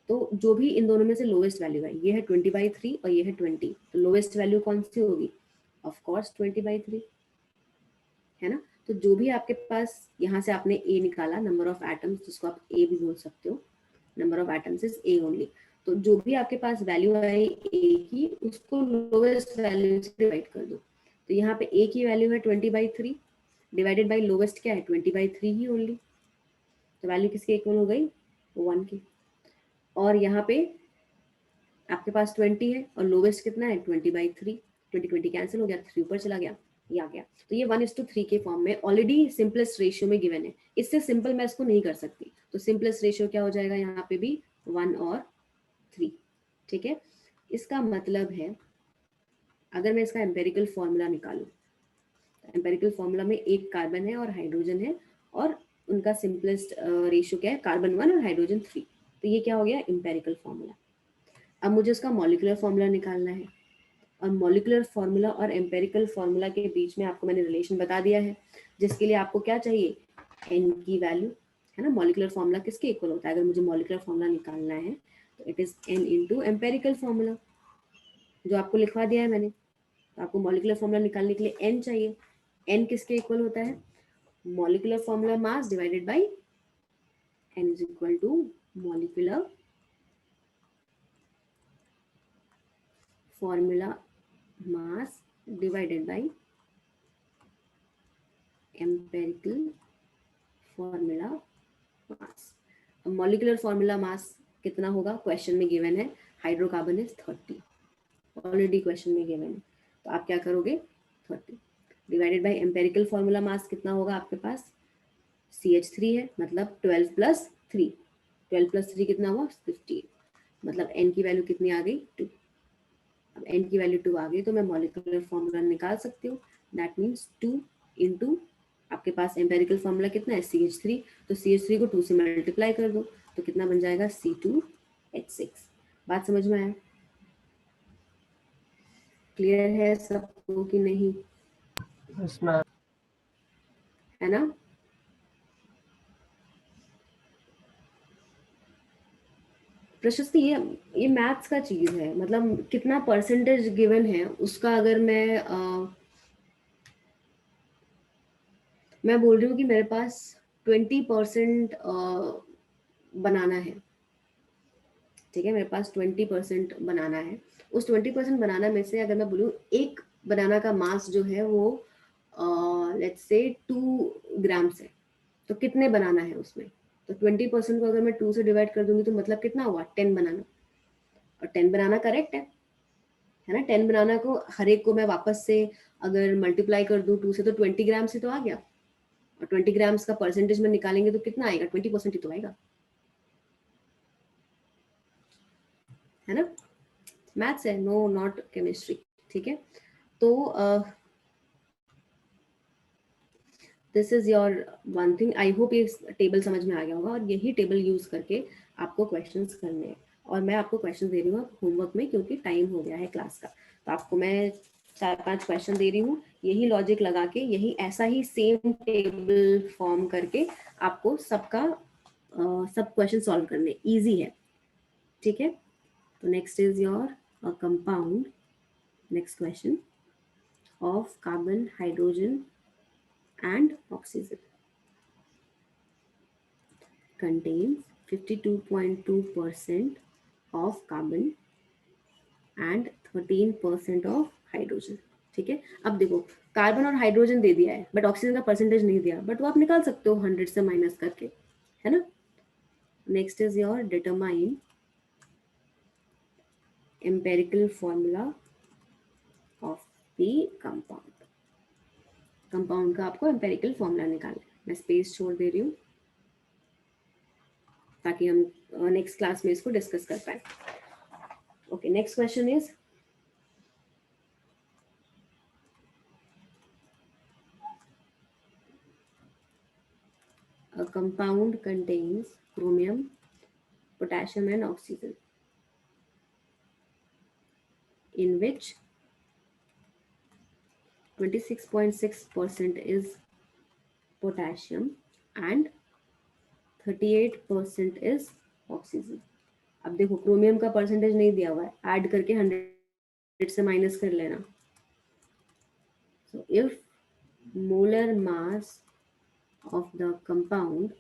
Speaker 1: तो जो भी इन दोनों में से लोवेस्ट वैल्यू है, ये है 20/3 और ये है 20, तो लोवेस्ट वैल्यू कौन सी होगी, ऑफ कोर्स 20/3, है ना। तो जो भी आपके पास, यहाँ से आपने ए निकाला, नंबर ऑफ एटम्स, जिसको आप ए भी बोल सकते हो, number of atoms is A only. तो जो भी आपके पास वैल्यू आई ए की, उसको लोवेस्ट वैल्यू से डिवाइड कर दो। तो यहाँ पे ए की वैल्यू है 20/3, डिवाइडेड बाई लोवेस्ट क्या है 20/3 ही ओनली, तो वैल्यू किसके इक्वल हो गई 1 की। और यहाँ पे आपके पास 20 है और लोवेस्ट कितना है 20/3, 20 कैंसिल हो गया, 3 ऊपर चला गया, ये आ गया। तो ये 1:3 के फॉर्म में ऑलरेडी सिंपलेस्ट रेशियो में गिवन है, इससे सिंपल मैं इसको नहीं कर सकती। तो सिंपलेस्ट रेशियो क्या हो जाएगा यहाँ पे भी 1 और 3। ठीक है, इसका मतलब है अगर मैं इसका एम्पेरिकल फॉर्मूला निकालूं, एम्पेरिकल फॉर्मूला में एक कार्बन है और हाइड्रोजन है, और उनका सिंपलेस्ट रेशियो क्या है, कार्बन 1 और हाइड्रोजन 3। तो ये क्या हो गया एम्पेरिकल फॉर्मूला। अब मुझे उसका मॉलिक्यूलर फॉर्मूला निकालना है, और मॉलिक्यूलर फॉर्मूला और एम्पेरिकल फॉर्मूला के बीच में आपको मैंने रिलेशन बता दिया है, जिसके लिए आपको क्या चाहिए, n की वैल्यू, है ना। मॉलिक्यूलर फॉर्मूला किसके इक्वल होता है, अगर मुझे मॉलिक्यूलर फॉर्मूला निकालना है तो it is n into empirical formula, जो आपको लिखवा दिया है मैंने। तो आपको मॉलिक्यूलर फॉर्मूला निकालने के लिए n चाहिए। n किसके इक्वल होता है, molecular formula mass divided by n is equal to molecular formula mass divided by empirical formula mass. Molecular formula mass कितना होगा, क्वेश्चन में गिवन है हाइड्रोकार्बन इज 30, ऑलरेडी क्वेश्चन में गिवन है। तो आप क्या करोगे 30 divided by empirical formula mass कितना होगा आपके पास, CH3 है, मतलब 12 + 3, 12 + 3 कितना हुआ 15, मतलब n की वैल्यू कितनी आ गई 2। अब n की वैल्यू 2 आ गई तो मैं मॉलिक्यूलर फॉर्मूला निकाल सकती हूँ, दैट मीन्स 2 इंटू आपके पास एम्पेरिकल फॉर्मूला कितना है CH3, तो CH3 को 2 से मल्टीप्लाई कर दो, तो कितना बन जाएगा C2H6। बात समझ में आया, क्लियर है सबको कि नहीं,
Speaker 4: Yes, ma'am.
Speaker 1: है ना। प्रशस्ति, ये मैथ्स का चीज है, मतलब कितना परसेंटेज गिवन है उसका, अगर मैं बोल रही हूँ कि मेरे पास 20% बनाना है, ठीक है, मेरे पास 20% बनाना है। उस 20% बनाना में से अगर मैं बोलूँ एक बनाना का मास जो है वो लेट्स से 2 ग्राम्स है, तो कितने बनाना है उसमें, तो 20% को अगर मैं 2 से डिवाइड कर दूंगी तो मतलब कितना हुआ 10 बनाना, और 10 बनाना करेक्ट है ना। 10 बनाना को हर एक को मैं वापस से अगर मल्टीप्लाई कर दूं 2 से, तो 20 ग्राम से तो आ गया, और 20 ग्राम्स का परसेंटेज में निकालेंगे तो कितना आएगा 20% ही तो आएगा, है ना। मैथ्स है, नो नॉट केमिस्ट्री, ठीक है। तो this is your one thing, I hope ये टेबल समझ में आ गया होगा, और यही टेबल यूज करके आपको क्वेश्चंस करने हैं। और मैं आपको क्वेश्चन दे रही हूँ होमवर्क में, क्योंकि टाइम हो गया है क्लास का, तो आपको मैं 4-5 क्वेश्चन दे रही हूँ, यही लॉजिक लगा के, यही ऐसा ही सेम टेबल फॉर्म करके आपको सबका सब क्वेश्चन सॉल्व करने, इजी है, ठीक है। तो next is your compound, next question of carbon, hydrogen and oxygen. contains 52.2% of carbon and 13% of hydrogen. ठीक है, अब देखो कार्बन और हाइड्रोजन दे दिया है बट ऑक्सीजन का परसेंटेज नहीं दिया, बट वो आप निकाल सकते हो 100 से माइनस करके, है ना। Next is your determine empirical formula of the compound. Compound का आपको एम्पेरिकल फॉर्मूला निकालना है। मैं स्पेस छोड़ दे रही हूँ ताकि हम नेक्स्ट क्लास में इसको डिस्कस कर पाए। Okay, next question is a compound contains chromium, potassium and oxygen, in which 26.6% is potassium and 38% is oxygen। अब देखो क्रोमियम का परसेंटेज नहीं दिया हुआ है, ऐड करके 100 से माइनस कर लेना। So if molar mass of the compound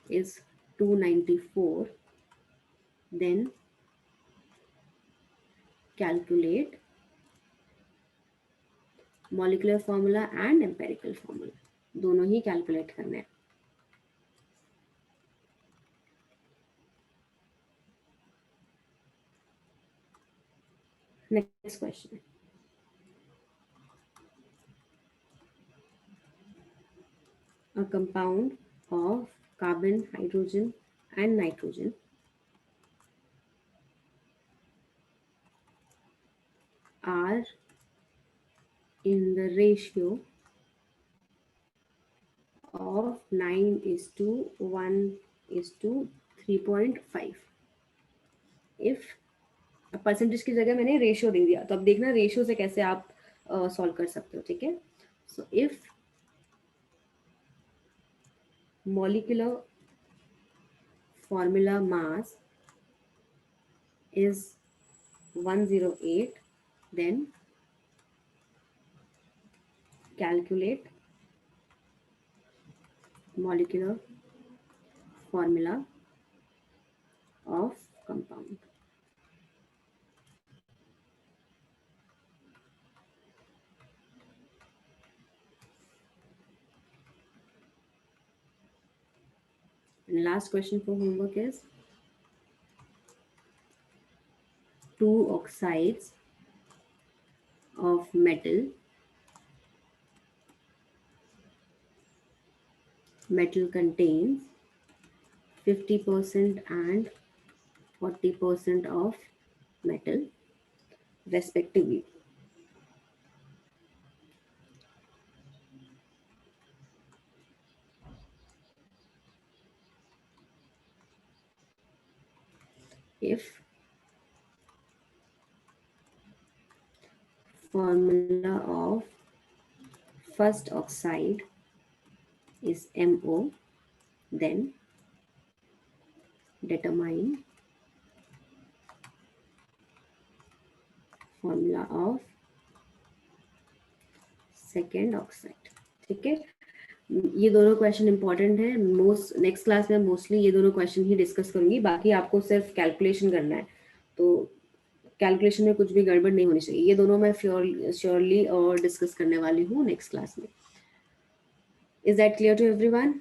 Speaker 1: is 294, then calculate molecular formula and empirical formula, दोनों ही कैलकुलेट करने हैं। Next question, a compound of carbon, hydrogen and nitrogen are in the ratio of 9:1:3.5। if percentage की जगह मैंने रेशियो दे दिया, तो अब देखना रेशियो से कैसे आप सॉल्व कर सकते हो। ठीक है, so if molecular formula mass is 108, then calculate molecular formula of compound। And last question for homework is 2 oxides of metal contains 50% and 40% of metal respectively। If formula of first oxide is MO, then determine formula of second oxide। ठीक है, ये दोनों क्वेश्चन इंपॉर्टेंट है। नेक्स्ट क्लास में मोस्टली ये दोनों क्वेश्चन ही डिस्कस करूंगी, बाकी आपको सिर्फ कैलकुलेशन करना है, तो कैलकुलेशन में कुछ भी गड़बड़ नहीं होनी चाहिए। ये दोनों मैं श्योरली और डिस्कस करने वाली हूँ नेक्स्ट क्लास में। Is that clear to everyone?